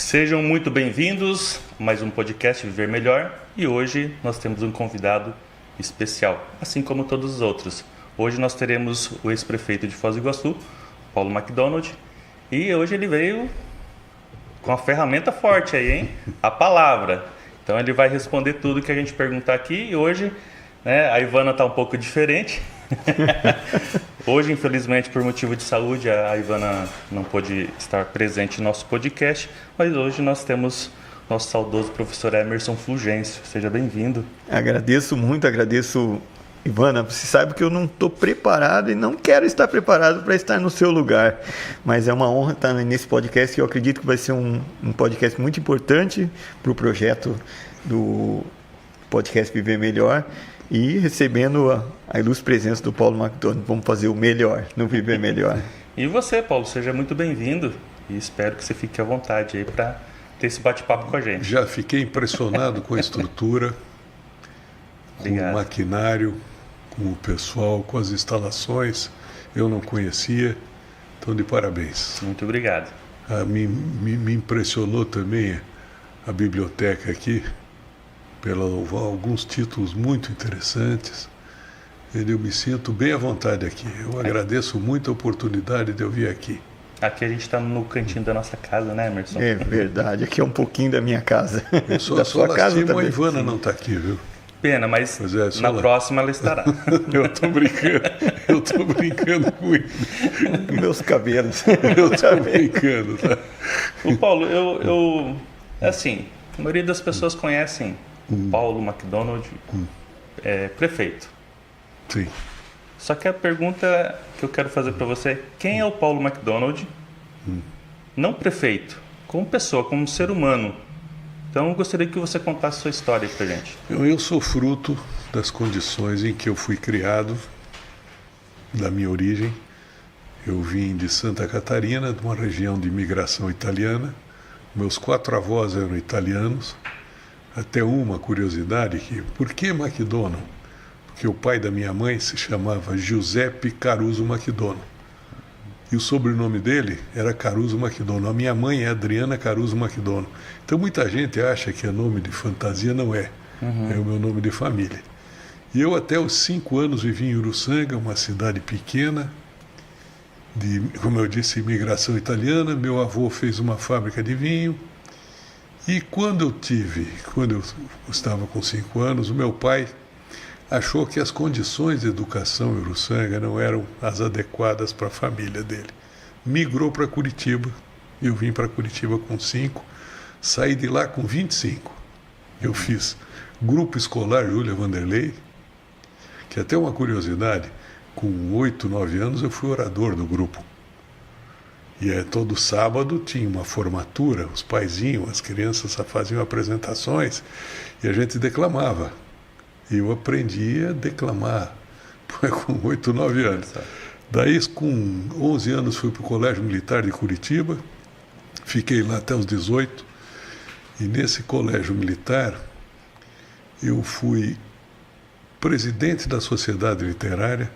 Sejam muito bem-vindos a mais um podcast Viver Melhor, e hoje nós temos um convidado especial, assim como todos os outros. Hoje nós teremos o ex-prefeito de Foz do Iguaçu, Paulo McDonald, e hoje ele veio com a ferramenta forte aí, hein? A palavra. Então ele vai responder tudo que a gente perguntar aqui, e hoje, né, a Ivana está um pouco diferente. Hoje, infelizmente, por motivo de saúde, a Ivana não pôde estar presente no nosso podcast, mas hoje nós temos nosso saudoso professor Emerson Fulgêncio. Seja bem-vindo. Agradeço muito, Ivana. Você sabe que eu não estou preparado e não quero estar preparado para estar no seu lugar, mas é uma honra estar nesse podcast e eu acredito que vai ser um podcast muito importante para o projeto do podcast Viver Melhor. E recebendo a ilustre presença do Paulo McDonald, vamos fazer o melhor no Viver Melhor. E você, Paulo, seja muito bem-vindo e espero que você fique à vontade aí para ter esse bate-papo com a gente. Já fiquei impressionado com a estrutura, com o maquinário, com o pessoal, com as instalações. Eu não conhecia, então de parabéns. Muito obrigado. Me impressionou também a biblioteca aqui, alguns títulos muito interessantes. Eu me sinto bem à vontade aqui. Eu agradeço muito a oportunidade de eu vir aqui. Aqui a gente está no cantinho da nossa casa, né, Emerson? É verdade, aqui é um pouquinho da minha casa. Eu só lastimo a Ivana não está aqui, viu? Pena, mas na próxima ela estará. Eu estou brincando com ele. Meus cabelos. Eu estou brincando, tá? O Paulo, assim, a maioria das pessoas conhecem o Paulo McDonald, prefeito. Sim. Só que a pergunta que eu quero fazer para você é: quem é o Paulo McDonald? Não prefeito, como pessoa, como ser humano. Então eu gostaria que você contasse a sua história para a gente. Eu sou fruto das condições em que eu fui criado, da minha origem. Eu vim de Santa Catarina, de uma região de imigração italiana. Meus 4 avós eram italianos. Até uma curiosidade, por que McDonald? Porque o pai da minha mãe se chamava Giuseppe Caruso McDonald. E o sobrenome dele era Caruso McDonald. A minha mãe é Adriana Caruso McDonald. Então muita gente acha que é nome de fantasia, não é. É o meu nome de família. E eu até os 5 anos vivi em Uruçanga, uma cidade pequena, de, como eu disse, imigração italiana. Meu avô fez uma fábrica de vinho. E quando eu estava com 5 anos, o meu pai achou que as condições de educação em Uruçanga não eram as adequadas para a família dele. Migrou para Curitiba. Eu vim para Curitiba com 5, saí de lá com 25. Eu fiz grupo escolar Júlia Vanderlei, que até uma curiosidade, com 8, 9 anos eu fui orador do grupo. E todo sábado tinha uma formatura, os pais iam, as crianças faziam apresentações e a gente declamava. E eu aprendi a declamar com 8, 9 anos. Daí, com 11 anos, fui para o Colégio Militar de Curitiba, fiquei lá até os 18. E nesse colégio militar, eu fui presidente da Sociedade Literária,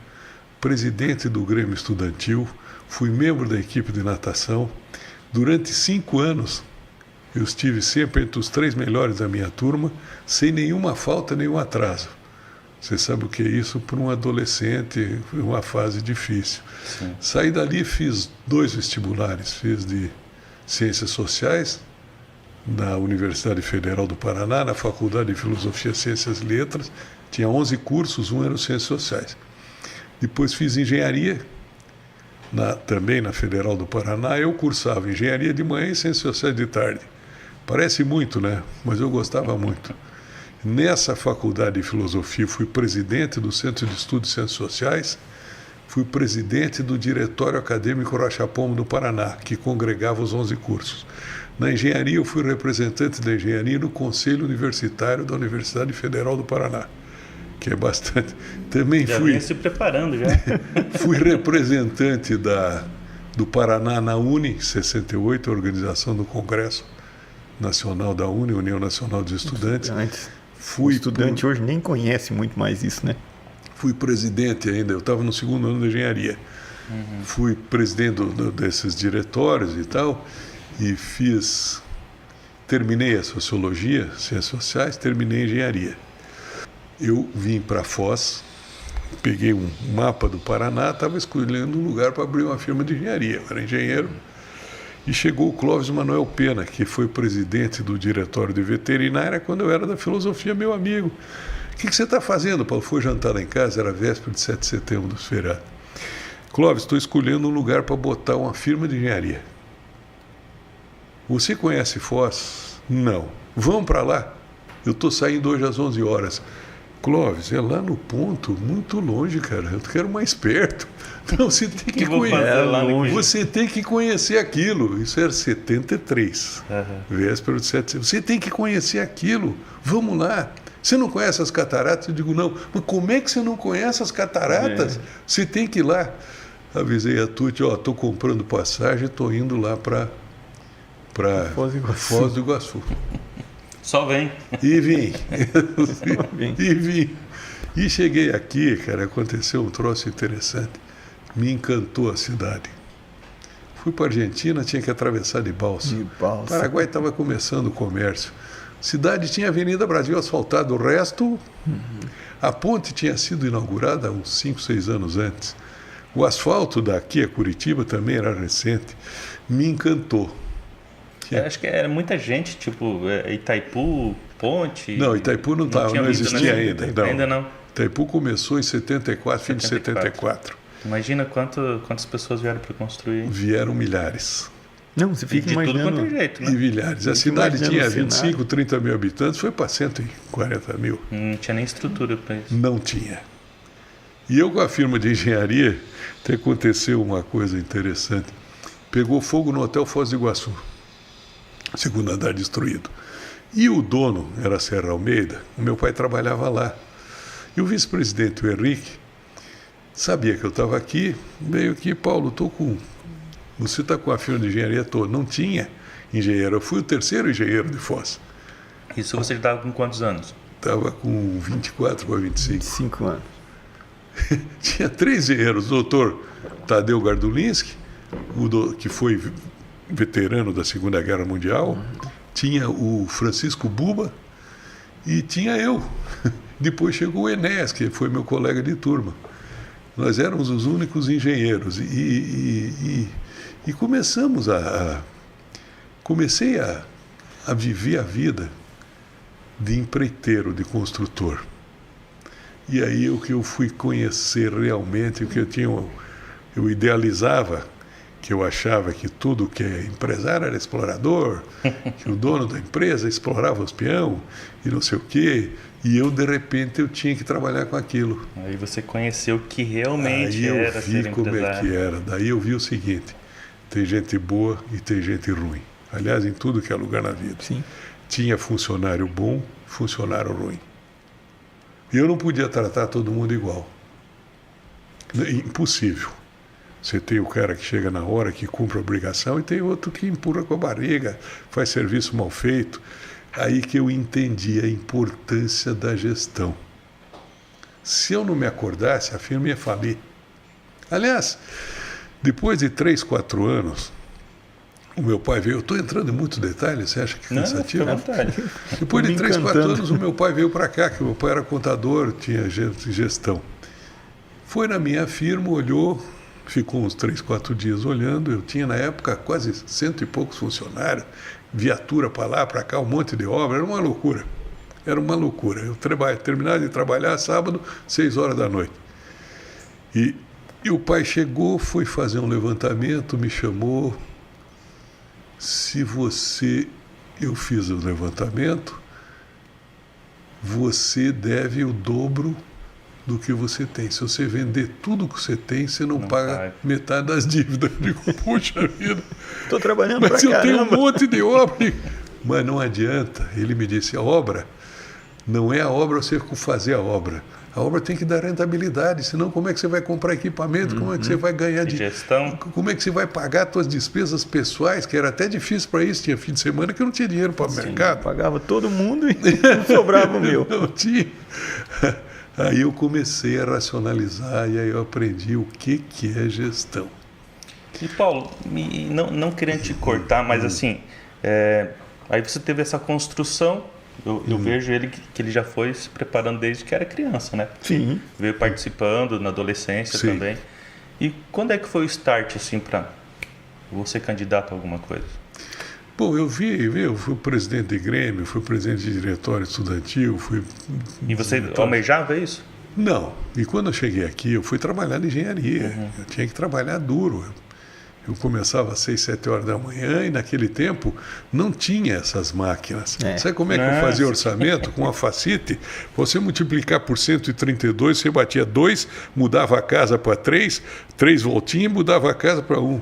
presidente do Grêmio Estudantil, fui membro da equipe de natação. Durante 5 anos, eu estive sempre entre os 3 melhores da minha turma, sem nenhuma falta, nenhum atraso. Você sabe o que é isso para um adolescente, uma fase difícil. Sim. Saí dali, fiz 2 vestibulares. Fiz de Ciências Sociais, na Universidade Federal do Paraná, na Faculdade de Filosofia, Ciências e Letras. Tinha 11 cursos, um era Ciências Sociais. Depois fiz Engenharia, também na Federal do Paraná. Eu cursava Engenharia de manhã e Ciências Sociais de tarde. Parece muito, né? Mas eu gostava muito. Nessa faculdade de filosofia, fui presidente do Centro de Estudos de Ciências Sociais, fui presidente do Diretório Acadêmico Rocha Pombo do Paraná, que congregava os 11 cursos. Na engenharia, eu fui representante da engenharia no Conselho Universitário da Universidade Federal do Paraná, que é bastante... Também já fui... vinha se preparando, já. Fui representante do Paraná na UNE, em 68, a organização do Congresso Nacional da UNE, União Nacional dos Estudantes. O estudante hoje nem conhece muito mais isso, né? Fui presidente ainda, eu estava no 2º ano de engenharia. Fui presidente desses diretórios e tal, e fiz terminei a sociologia, ciências sociais, terminei a engenharia. Eu vim para Foz, peguei um mapa do Paraná, estava escolhendo um lugar para abrir uma firma de engenharia. Eu era engenheiro. E chegou o Clóvis Manuel Pena, que foi presidente do diretório de veterinária quando eu era da filosofia, meu amigo. O que você está fazendo, Paulo? Foi jantar lá em casa, era véspera de 7 de setembro dos feriados. Clóvis, estou escolhendo um lugar para botar uma firma de engenharia. Você conhece Foz? Não. Vamos para lá? Eu estou saindo hoje às 11 horas. Clóvis, é lá no ponto, muito longe, cara. Eu quero mais perto. Não, você tem que conhecer. Você tem que conhecer aquilo. Isso era 73, véspera de 7 de setembro. Você tem que conhecer aquilo. Vamos lá. Você não conhece as cataratas? Eu digo, não. Mas como é que você não conhece as cataratas? Você tem que ir lá. Avisei a Tuti, estou comprando passagem, estou indo lá para Foz do Iguaçu. Só vem. E vim. E vim. E cheguei aqui, cara, aconteceu um troço interessante. Me encantou a cidade. Fui para a Argentina, tinha que atravessar de balsa. O Paraguai estava começando o comércio. Cidade tinha Avenida Brasil asfaltada, o resto... A ponte tinha sido inaugurada uns 5, 6 anos antes. O asfalto daqui a Curitiba também era recente. Me encantou. Acho que era muita gente, tipo Itaipu, Ponte... Não, Itaipu não existia ainda. Não. Ainda não. Itaipu começou em 74, fim de 74. Imagina quantas pessoas vieram para construir. Vieram milhares. Não, você fica imaginando... tudo quanto é jeito, né? E milhares. A cidade tinha 25, 30 mil habitantes, foi para 140 mil. Não tinha nem estrutura para isso. Não tinha. E eu com a firma de engenharia, até aconteceu uma coisa interessante. Pegou fogo no Hotel Foz do Iguaçu. Segundo andar destruído. E o dono era Serra Almeida, o meu pai trabalhava lá. E o vice-presidente, o Henrique, sabia que eu estava aqui, veio aqui, Paulo, você está com a firma de engenharia toda? Não tinha engenheiro, eu fui o terceiro engenheiro de Foz. Isso você estava com quantos anos? Estava com 24 para 25. 25 anos. Tinha 3 engenheiros, o doutor Tadeu Gardulinski, que foi veterano da Segunda Guerra Mundial, tinha o Francisco Buba e tinha eu. Depois chegou o Enéas, que foi meu colega de turma. Nós éramos os únicos engenheiros e comecei a viver a vida de empreiteiro, de construtor. E aí o que eu fui conhecer realmente, o que eu idealizava, que eu achava que tudo que é empresário era explorador, que o dono da empresa explorava os peão e não sei o quê, e eu, de repente, eu tinha que trabalhar com aquilo. Aí você conheceu o que realmente era ser empresário. Aí eu vi como é que era. Daí eu vi o seguinte, tem gente boa e tem gente ruim. Aliás, em tudo que é lugar na vida. Sim. Tinha funcionário bom, funcionário ruim. E eu não podia tratar todo mundo igual. Impossível. Você tem o cara que chega na hora, que cumpre a obrigação, e tem outro que empurra com a barriga, faz serviço mal feito. Aí que eu entendi a importância da gestão. Se eu não me acordasse, a firma ia falir. Aliás, depois de 3, 4 anos, o meu pai veio... Eu estou entrando em muitos detalhes, você acha que é cansativo? Não, vontade. Depois de 3, 4 anos, o meu pai veio para cá, que o meu pai era contador, tinha gestão. Foi na minha firma, olhou... Ficou uns 3, 4 dias olhando. Eu tinha, na época, quase 100 e poucos funcionários, viatura para lá, para cá, um monte de obra. Era uma loucura. Era uma loucura. Eu terminava de trabalhar sábado, 6 horas da noite. E o pai chegou, foi fazer um levantamento, me chamou. Eu fiz o levantamento, você deve o dobro do que você tem. Se você vender tudo que você tem, você não paga metade das dívidas. Eu digo, puxa vida. Estou trabalhando pra caramba. Mas eu tenho um monte de obra. Mas não adianta. Ele me disse, a obra não é a obra você fazer a obra. A obra tem que dar rentabilidade, senão como é que você vai comprar equipamento, como é que você vai ganhar gestão, como é que você vai pagar suas despesas pessoais, que era até difícil para isso, tinha fim de semana que eu não tinha dinheiro para o mercado. Pagava todo mundo e não sobrava o meu. Não tinha. Aí eu comecei a racionalizar e aí eu aprendi o que é gestão. E Paulo, não querendo te cortar, mas assim, Aí você teve essa construção, eu vejo ele que ele já foi se preparando desde que era criança, né? Sim. Veio participando na adolescência Sim. também. E quando é que foi o start, assim, para você candidato a alguma coisa? Bom, eu fui presidente de Grêmio, fui presidente de diretório estudantil, E você almejava isso? Não. E quando eu cheguei aqui, eu fui trabalhar na engenharia. Eu tinha que trabalhar duro. Eu começava às 6, 7 horas da manhã e naquele tempo não tinha essas máquinas. Sabe como é que eu fazia orçamento com a Facite? Você multiplicar por 132, você batia 2, mudava a casa para 3 voltinhas e mudava a casa para 1.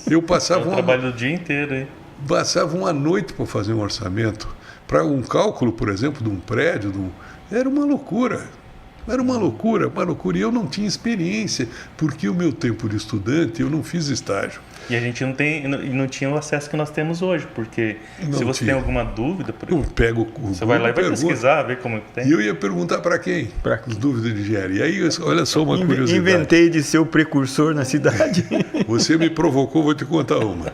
Eu passava trabalho do dia inteiro, hein? Passava uma noite para fazer um orçamento. Para um cálculo, por exemplo, de um prédio, era uma loucura. Era uma loucura. E eu não tinha experiência, porque o meu tempo de estudante eu não fiz estágio. E a gente não tinha o acesso que nós temos hoje, porque se você tem alguma dúvida, eu pego o Google, você vai lá e vai pesquisar, ver como tem. E eu ia perguntar para quem? Para as dúvidas de engenharia. E aí, olha só uma curiosidade. Inventei de ser o precursor na cidade. Você me provocou, vou te contar uma.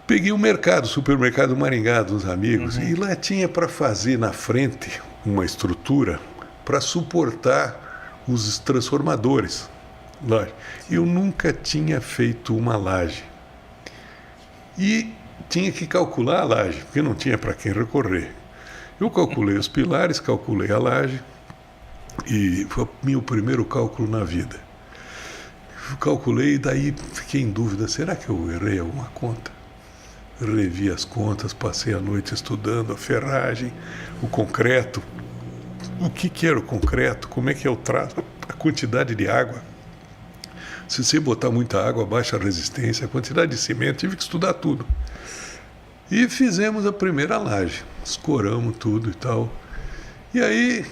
Peguei um supermercado Maringá dos amigos, e lá tinha para fazer na frente uma estrutura para suportar os transformadores. Eu nunca tinha feito uma laje. E tinha que calcular a laje, porque não tinha para quem recorrer. Eu calculei os pilares, calculei a laje, e foi o meu primeiro cálculo na vida. Calculei e daí fiquei em dúvida, será que eu errei alguma conta? Revi as contas, passei a noite estudando a ferragem, o concreto. O que era o concreto? Como é que é o traço? A quantidade de água. Se você botar muita água, baixa a resistência, a quantidade de cimento, tive que estudar tudo. E fizemos a primeira laje, escoramos tudo e tal. E aí,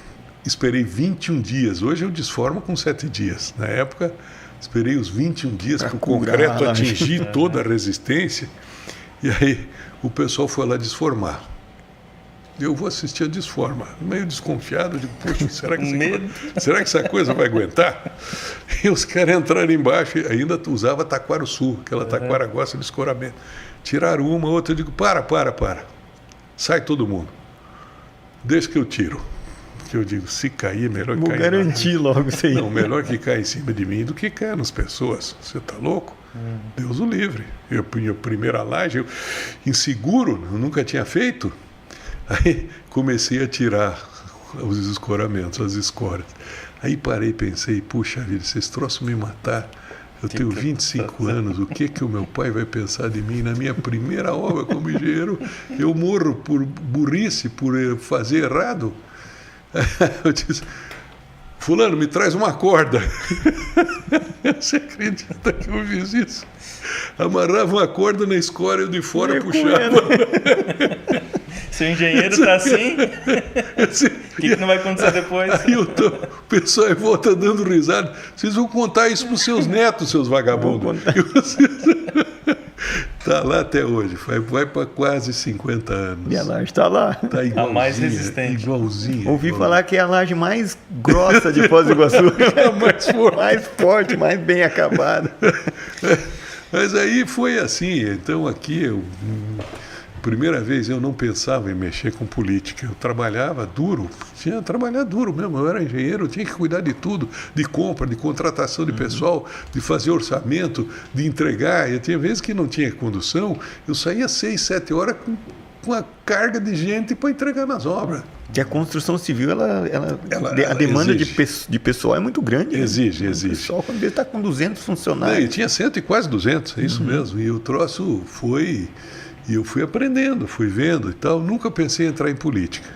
esperei 21 dias. Hoje eu desformo com 7 dias. Na época, esperei os 21 dias para o concreto atingir toda a resistência. E aí o pessoal foi lá desformar. Eu vou assistir a desforma. Meio desconfiado, digo, poxa, será que essa coisa vai aguentar? E os caras entraram embaixo e ainda usava taquara sul, aquela taquara gosta de escoramento. Tiraram uma, outra, eu digo, para. Sai todo mundo. Deixa que eu tiro. Porque eu digo, se cair, melhor vou cair. Vou garantir logo isso aí. Não, melhor que caia em cima de mim do que cair nas pessoas. Você está louco? Deus o livre. Eu punha a primeira laje, inseguro, eu nunca tinha feito. Aí comecei a tirar os escoramentos, as escoras. Aí parei e pensei, puxa vida, esses troços me matar. Eu tenho 25 anos, o que o meu pai vai pensar de mim? Na minha primeira obra como engenheiro, eu morro por burrice, por fazer errado. Eu disse, fulano, me traz uma corda. Você acredita que eu fiz isso? Amarrava uma corda na escória e eu de fora puxava. Se o engenheiro está assim, o que não vai acontecer depois? Aí o pessoal em volta dando risada. Vocês vão contar isso para os seus netos, seus vagabundos. Está lá até hoje, vai para quase 50 anos. E a laje está lá. Tá igualzinha, a mais resistente. Igualzinha. Ouvi falar que é a laje mais grossa de Foz do Iguaçu. mais forte. Mais forte, mais bem acabada. Mas aí foi assim. Então aqui, primeira vez eu não pensava em mexer com política. Eu trabalhava duro, tinha que trabalhar duro mesmo. Eu era engenheiro, eu tinha que cuidar de tudo, de compra, de contratação de pessoal, de fazer orçamento, de entregar. E tinha vezes que não tinha condução, eu saía 6, 7 horas com a carga de gente para entregar nas obras. Que a construção civil, a demanda de pessoal é muito grande. Exige. O pessoal, quando ele está com 200 funcionários. E tinha 100 e quase 200, é isso mesmo. E o troço foi... E eu fui aprendendo, fui vendo e tal. Nunca pensei em entrar em política.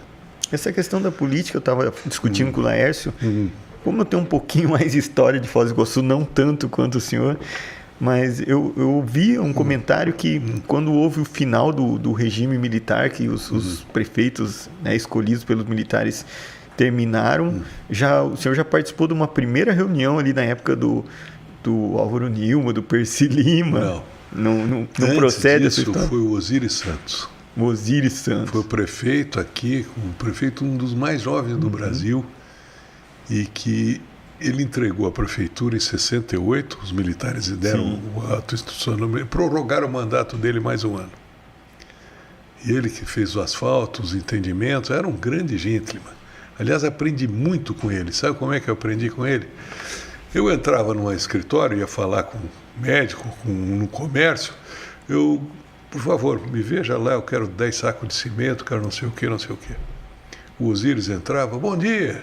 Essa questão da política, eu estava discutindo com o Laércio. Como eu tenho um pouquinho mais de história de Foz do Iguaçu, não tanto quanto o senhor, mas eu vi um comentário que quando houve o final do regime militar, que os prefeitos, né, escolhidos pelos militares terminaram, o senhor já participou de uma primeira reunião ali na época do Álvaro Nilma, do Percy Lima. Não procede essa história? Foi o Osiris Santos. O Osiris Santos. Foi o prefeito aqui, um dos mais jovens do Brasil, e que ele entregou a prefeitura em 68, os militares deram o ato institucional, prorrogaram o mandato dele mais um ano. E ele que fez o asfalto, os entendimentos, era um grande gentleman. Aliás, aprendi muito com ele. Sabe como é que eu aprendi com ele? Eu entrava num escritório, ia falar com um médico, no comércio. Por favor, me veja lá, eu quero 10 sacos de cimento, quero não sei o quê, não sei o quê. O Osíris entrava, bom dia,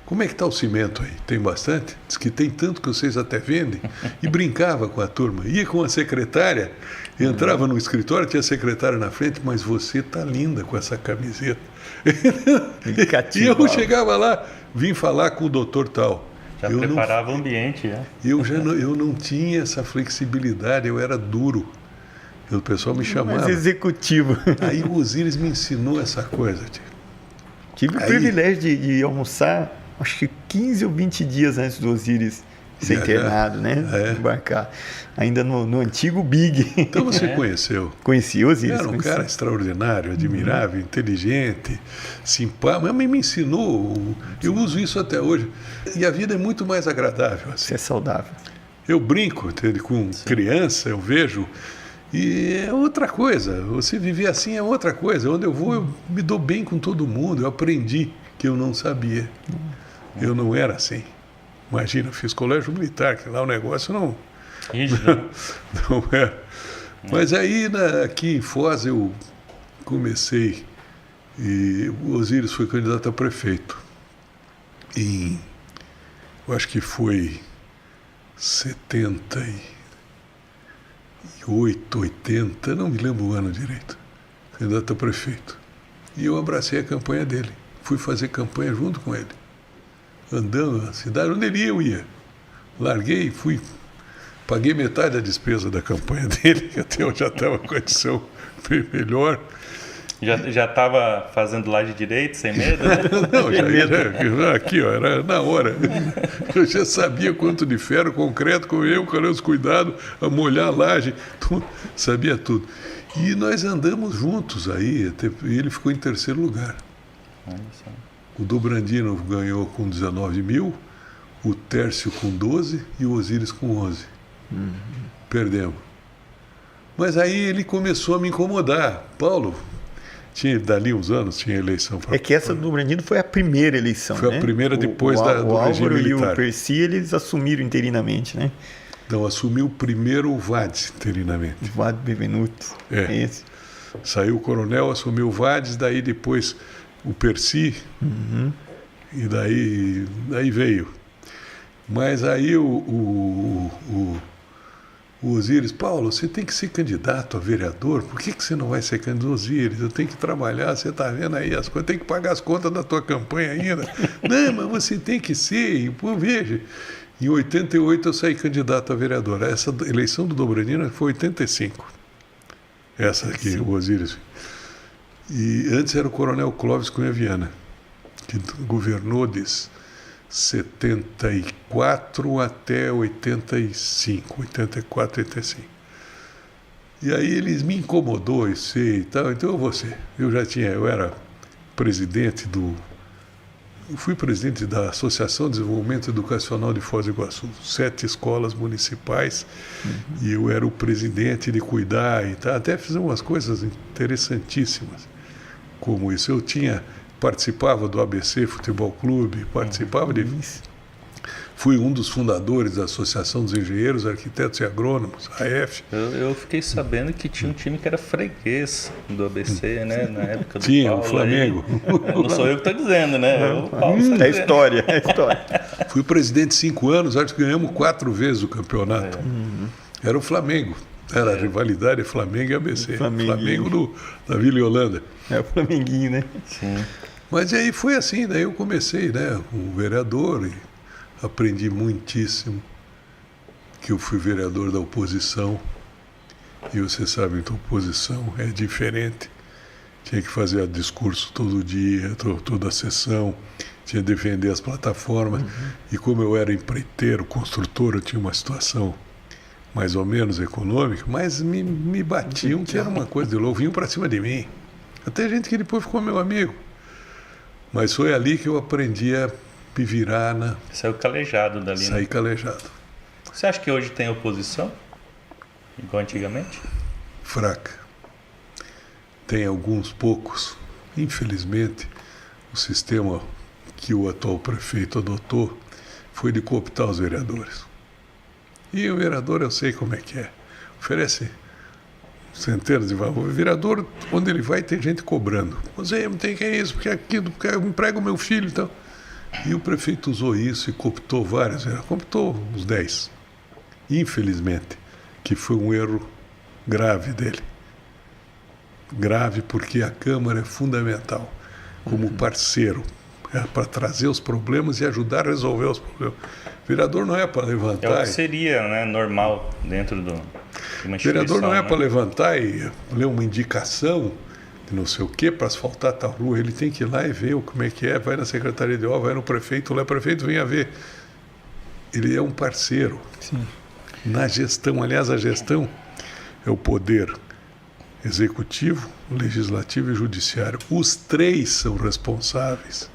como é que está o cimento aí? Tem bastante? Diz que tem tanto que vocês até vendem. E brincava com a turma. Ia com a secretária, entrava no escritório, tinha a secretária na frente, mas você está linda com essa camiseta. E eu chegava lá, vim falar com o doutor tal. Já preparava o ambiente, né? Eu não tinha essa flexibilidade, eu era duro. O pessoal me chamava. Mais executivo. Aí o Osíris me ensinou essa coisa, tio. Tive o privilégio de almoçar, acho que 15 ou 20 dias antes do Osíris ser internado, né? Embarcar. Ainda no antigo Big. Então você conheceu? Conheci o Osíris. Era um cara extraordinário, admirável, inteligente, simpático. Mas me ensinou, eu uso isso até hoje. E a vida é muito mais agradável. Assim. Você é saudável. Eu brinco com criança, eu vejo. E é outra coisa, você viver assim é outra coisa. Onde eu vou, eu me dou bem com todo mundo. Eu aprendi que eu não sabia. Eu não era assim. Imagina, eu fiz colégio militar, que lá o negócio não era. Mas aí, aqui em Foz, eu comecei, e o Osíris foi candidato a prefeito. Eu acho que foi 78, 80, não me lembro o ano direito, candidato a prefeito. E eu abracei a campanha dele, fui fazer campanha junto com ele, andando na cidade, onde ele ia, eu ia. Larguei, paguei metade da despesa da campanha dele, que até eu já estava com a condição bem melhor. Já estava fazendo laje direito, sem medo, né? Não, já aqui, ó, era na hora. Eu já sabia quanto de ferro, concreto, qual é os cuidados, a molhar a laje, sabia tudo. E nós andamos juntos aí, e ele ficou em terceiro lugar. O Dobrandino ganhou com 19 mil, o Tércio com 12 e o Osíris com 11. Perdemos. Mas aí ele começou a me incomodar. Paulo... Dali uns anos tinha eleição. É que essa do Dobrandino foi a primeira eleição, Foi a primeira depois do regime militar. O Álvaro e o Percy, eles assumiram interinamente, né? Não, assumiu primeiro o VADES interinamente. O VADES Bevenuto. Esse. Saiu o coronel, assumiu o VADES, daí depois o Percy, e daí veio. Mas aí o Osíris, Paulo, você tem que ser candidato a vereador, por que você não vai ser candidato? Osíris, eu tenho que trabalhar, você está vendo aí as coisas, tem que pagar as contas da tua campanha ainda. Não, mas você tem que ser, pô, veja. Em 88 eu saí candidato a vereador. Essa eleição do Dobrandino foi 85. Essa aqui, o Osíris. E antes era o coronel Clóvis Cunha Viana, que governou de 74 até 85, 84, 85. E aí eles me incomodou e tal, então eu vou ser. Eu era presidente eu fui presidente da Associação de Desenvolvimento Educacional de Foz do Iguaçu, 7 escolas municipais, e eu era o presidente de cuidar e tal. Até fiz umas coisas interessantíssimas, como isso. Eu participava do ABC Futebol Clube, fui um dos fundadores da Associação dos Engenheiros, Arquitetos e Agrônomos, AF. Eu fiquei sabendo que tinha um time que era freguês do ABC, né? Na época do tinha, Paulo. O Flamengo. Não sou eu que estou dizendo, né? O Paulo é história. Fui presidente 5 anos, acho que ganhamos 4 vezes o campeonato. Era o Flamengo. Era a rivalidade Flamengo e ABC. Flamengo da Vila Holanda. É o Flamenguinho, né? Sim. Mas aí foi assim, daí eu comecei, né, como vereador, e aprendi muitíssimo, que eu fui vereador da oposição, e você sabe, então, oposição é diferente. Tinha que fazer discurso todo dia, toda a sessão, tinha que defender as plataformas, e como eu era empreiteiro, construtor, eu tinha uma situação mais ou menos econômica, mas me batiam, que era uma coisa de louco, vinham para cima de mim. Até gente que depois ficou meu amigo. Mas foi ali que eu aprendi a me virar Saiu calejado dali, né? Saí calejado. Você acha que hoje tem oposição? Igual antigamente? Fraca. tem alguns poucos. Infelizmente, o sistema que o atual prefeito adotou foi de cooptar os vereadores. E o vereador, eu sei como é que é. Oferece centenas de valores. O vereador, onde ele vai, tem gente cobrando. Você não tem que isso, porque aquilo, porque eu emprego meu filho e tal. E o prefeito usou isso e cooptou vários. Cooptou uns 10. Infelizmente, que foi um erro grave dele. Grave porque a Câmara é fundamental como parceiro para trazer os problemas e ajudar a resolver os problemas. O vereador não é para levantar. É o que seria, né, normal dentro de uma instituição. O vereador não é, né? para levantar e ler uma indicação de não sei o quê para asfaltar tal rua. Ele tem que ir lá e ver como é que é. Vai na Secretaria de Obras, vai no prefeito, lá o prefeito vem a ver. Ele é um parceiro. Sim. Na gestão, aliás, a gestão é o poder executivo, legislativo e judiciário. Os três são responsáveis.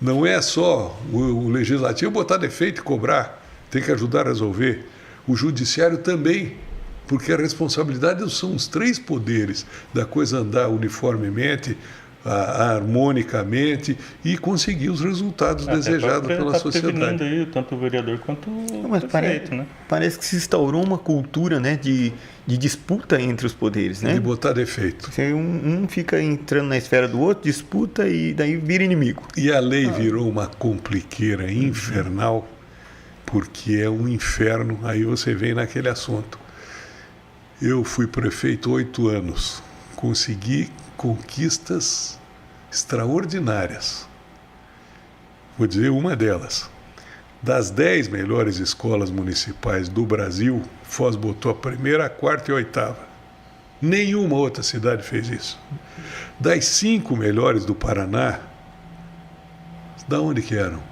Não é só o legislativo botar defeito e cobrar, tem que ajudar a resolver. O judiciário também, porque a responsabilidade são os três poderes da coisa andar uniformemente, harmonicamente e conseguir os resultados desejados pela sociedade. Prevenindo aí tanto o vereador quanto o prefeito, né? Parece que se instaurou uma cultura, né, de disputa entre os poderes, né? De botar defeito. Um fica entrando na esfera do outro, disputa e daí vira inimigo. E a lei virou uma compliqueira infernal, porque é um inferno. Aí você vem naquele assunto. Eu fui prefeito 8 anos, consegui conquistas extraordinárias. Vou dizer uma delas. Das 10 melhores escolas municipais do Brasil, Foz botou a primeira, a quarta e a oitava. Nenhuma outra cidade fez isso. Das 5 melhores do Paraná, da onde que eram?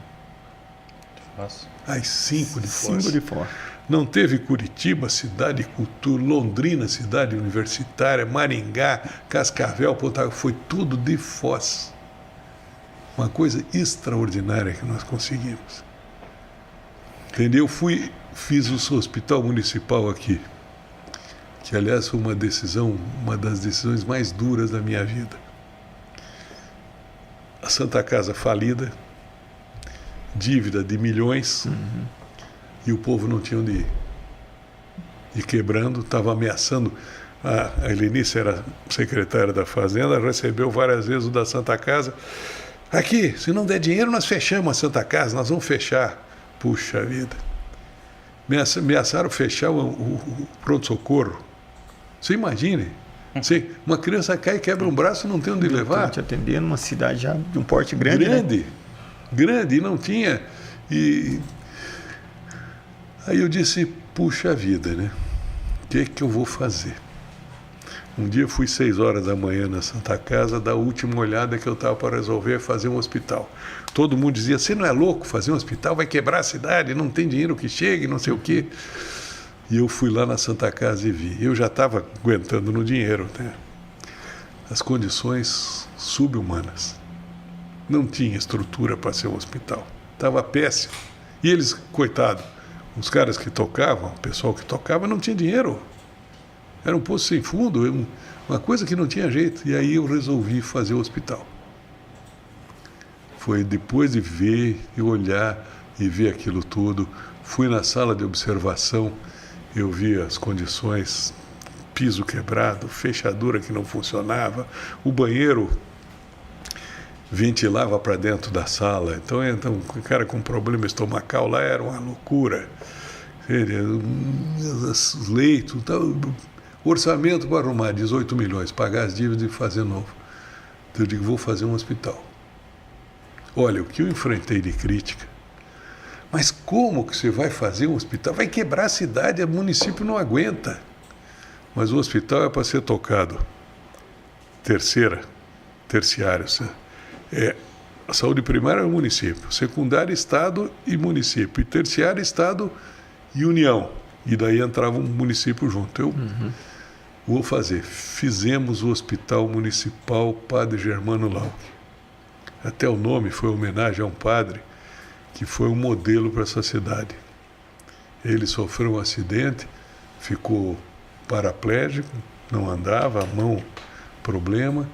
Nossa. As 5 de Foz. 5 de Foz. Não teve Curitiba, cidade de cultura, Londrina, cidade universitária, Maringá, Cascavel, Ponta, foi tudo de Foz. Uma coisa extraordinária que nós conseguimos. Entendeu? Fiz o hospital municipal aqui, que aliás foi uma das decisões mais duras da minha vida. A Santa Casa falida, dívida de milhões, e o povo não tinha onde ir. E quebrando, estava ameaçando. A Helenice era secretária da Fazenda, recebeu várias vezes o da Santa Casa. Aqui, se não der dinheiro, nós fechamos a Santa Casa, nós vamos fechar. Puxa vida. Ameaçaram fechar o pronto-socorro. Você imagine. Uma criança cai e quebra um braço e não tem onde levar. Te atender numa cidade já de um porte grande. Grande, e não tinha. E aí eu disse, puxa vida, né? O que eu vou fazer? Um dia eu fui 6 horas da manhã na Santa Casa, da última olhada que eu estava para resolver fazer um hospital. Todo mundo dizia, você não é louco fazer um hospital? Vai quebrar a cidade, não tem dinheiro que chegue, não sei o quê. E eu fui lá na Santa Casa e vi. Eu já estava aguentando no dinheiro, né? As condições sub-humanas. Não tinha estrutura para ser um hospital. Estava péssimo. E eles, coitado, os caras que tocavam, o pessoal que tocava, não tinha dinheiro. Era um poço sem fundo, uma coisa que não tinha jeito. E aí eu resolvi fazer o hospital. Foi depois de ver e olhar e ver aquilo tudo. Fui na sala de observação, eu vi as condições, piso quebrado, fechadura que não funcionava, o banheiro ventilava para dentro da sala. Então o cara com problema estomacal lá era uma loucura. Os leitos, tal, orçamento para arrumar 18 milhões, pagar as dívidas e fazer novo. Então eu digo, vou fazer um hospital. Olha, o que eu enfrentei de crítica. Mas como que você vai fazer um hospital? Vai quebrar a cidade, o município não aguenta. Mas o hospital é para ser tocado. Terciário. A saúde primária é o município, secundária, estado e município, e terciária, estado e união. E daí entrava um município junto. Eu vou fazer. Fizemos o Hospital Municipal Padre Germano Lauck. Até o nome foi homenagem a um padre que foi um modelo para essa cidade. Ele sofreu um acidente, ficou paraplégico, não andava, a mão problema.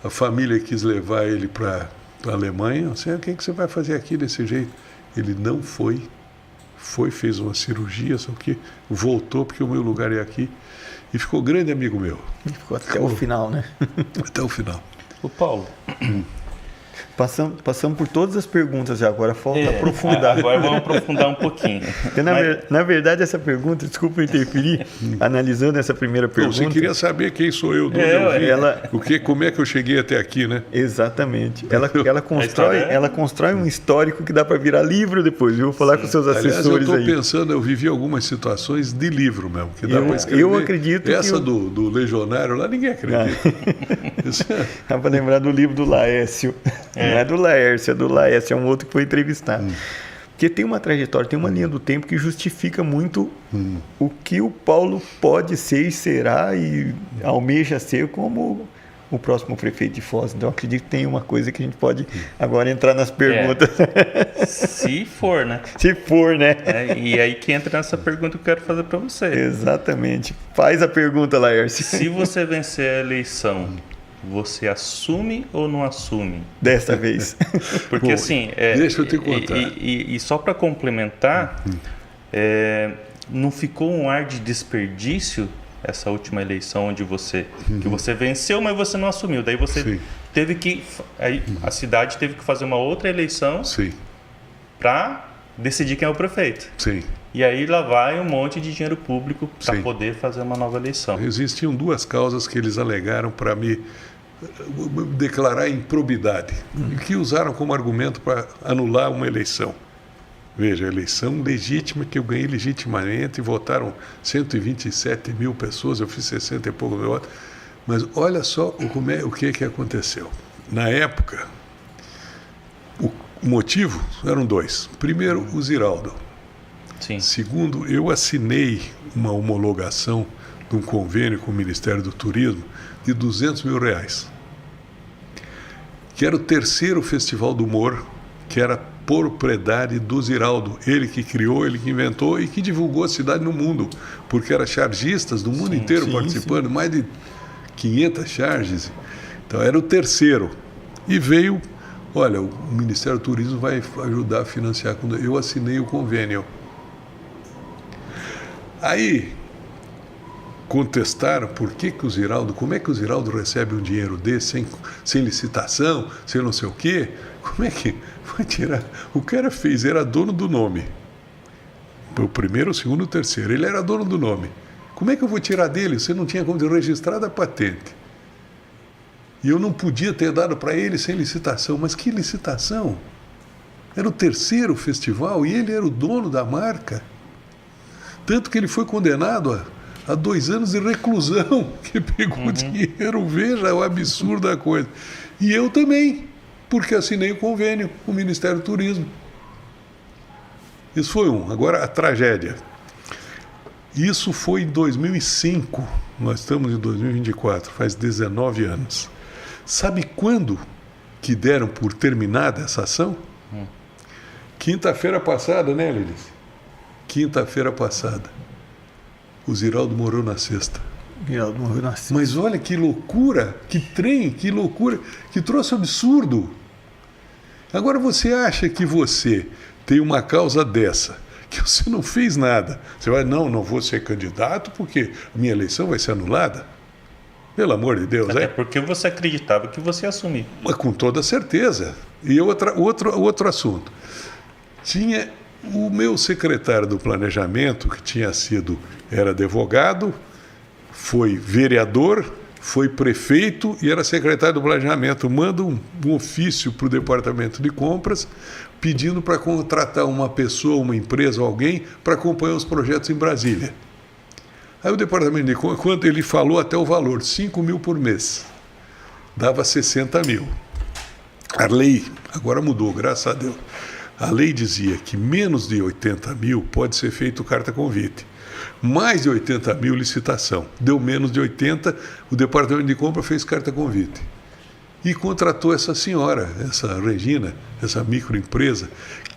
A família quis levar ele para a Alemanha. Eu disse, o que você vai fazer aqui desse jeito? Ele não foi. Fez uma cirurgia, só que voltou porque o meu lugar é aqui. E ficou grande amigo meu. E ficou até o final, né? Até o final. O Paulo. Passamos por todas as perguntas já, agora falta aprofundar. Agora vamos aprofundar um pouquinho. Porque, na verdade, essa pergunta, desculpa interferir, analisando essa primeira pergunta... Você queria saber quem sou eu, como é que eu cheguei até aqui, né? Exatamente. Ela constrói um histórico que dá para virar livro depois. Eu vou falar com seus assessores aí. Eu estou pensando, eu vivi algumas situações de livro mesmo, que dá para escrever. Eu acredito essa do Legionário lá, ninguém acredita. Dá para lembrar do livro do Laércio. Não é do Laércio, é do Laércio, é um outro que foi entrevistado. Porque tem uma trajetória, tem uma linha do tempo que justifica muito o que o Paulo pode ser e será e almeja ser como o próximo prefeito de Foz. Então, acredito que tem uma coisa que a gente pode agora entrar nas perguntas. Se for, né? Se for, né? E aí que entra nessa pergunta que eu quero fazer para você. Exatamente. Faz a pergunta, Laércio. Se você vencer a eleição, você assume ou não assume? Desta vez. Porque bom, assim... deixa eu te contar. E só para complementar, não ficou um ar de desperdício essa última eleição onde que você venceu, mas você não assumiu. Daí você teve que... Aí a cidade teve que fazer uma outra eleição para decidir quem é o prefeito. Sim. E aí lá vai um monte de dinheiro público para poder fazer uma nova eleição. Existiam duas causas que eles alegaram para me declarar improbidade, que usaram como argumento para anular uma eleição. Veja, a eleição legítima que eu ganhei legitimamente, votaram 127 mil pessoas, eu fiz 60 e pouco mil votos. Mas olha só o que aconteceu. Na época, o motivo eram dois. Primeiro, o Ziraldo. Sim. Segundo, eu assinei uma homologação de um convênio com o Ministério do Turismo de R$200 mil, que era o terceiro Festival do Humor, que era propriedade do Ziraldo, ele que criou, ele que inventou e que divulgou a cidade no mundo, porque eram chargistas do mundo inteiro participando, mais de 500 charges. Então era o terceiro. E veio, olha, o Ministério do Turismo vai ajudar a financiar. Quando eu assinei o convênio. Aí contestaram por que o Ziraldo, como é que o Ziraldo recebe um dinheiro desse sem licitação, sem não sei o quê? Como é que vai tirar? O cara fez, era dono do nome. O primeiro, o segundo, o terceiro. Ele era dono do nome. Como é que eu vou tirar dele? Você não tinha como registrar a patente. E eu não podia ter dado para ele sem licitação. Mas que licitação? Era o terceiro festival e ele era o dono da marca. Tanto que ele foi condenado a 2 anos de reclusão, que pegou dinheiro. Veja o absurdo da coisa. E eu também, porque assinei o convênio com o Ministério do Turismo. Isso foi um. Agora, a tragédia. Isso foi em 2005. Nós estamos em 2024, faz 19 anos. Sabe quando que deram por terminada essa ação? Quinta-feira passada, né, Lilis? Quinta-feira passada. O Ziraldo morreu na sexta. Ziraldo morreu na sexta. Mas olha que loucura, que trem, que loucura, que troço absurdo. Agora você acha que você tem uma causa dessa, que você não fez nada. Você vai, não vou ser candidato porque minha eleição vai ser anulada? Pelo amor de Deus, Até porque você acreditava que você ia assumir. Mas com toda certeza. E outro assunto. Tinha o meu secretário do planejamento, que era advogado, foi vereador, foi prefeito e era secretário do planejamento. Manda um ofício para o departamento de compras pedindo para contratar uma pessoa, uma empresa, alguém, para acompanhar os projetos em Brasília. Aí o departamento de compras, quando ele falou até o valor, 5 mil por mês, dava 60 mil. A lei, agora mudou, graças a Deus. A lei dizia que menos de 80 mil pode ser feito carta convite. Mais de 80 mil, licitação. Deu menos de 80, o departamento de compra fez carta convite. E contratou essa senhora, essa Regina, essa microempresa,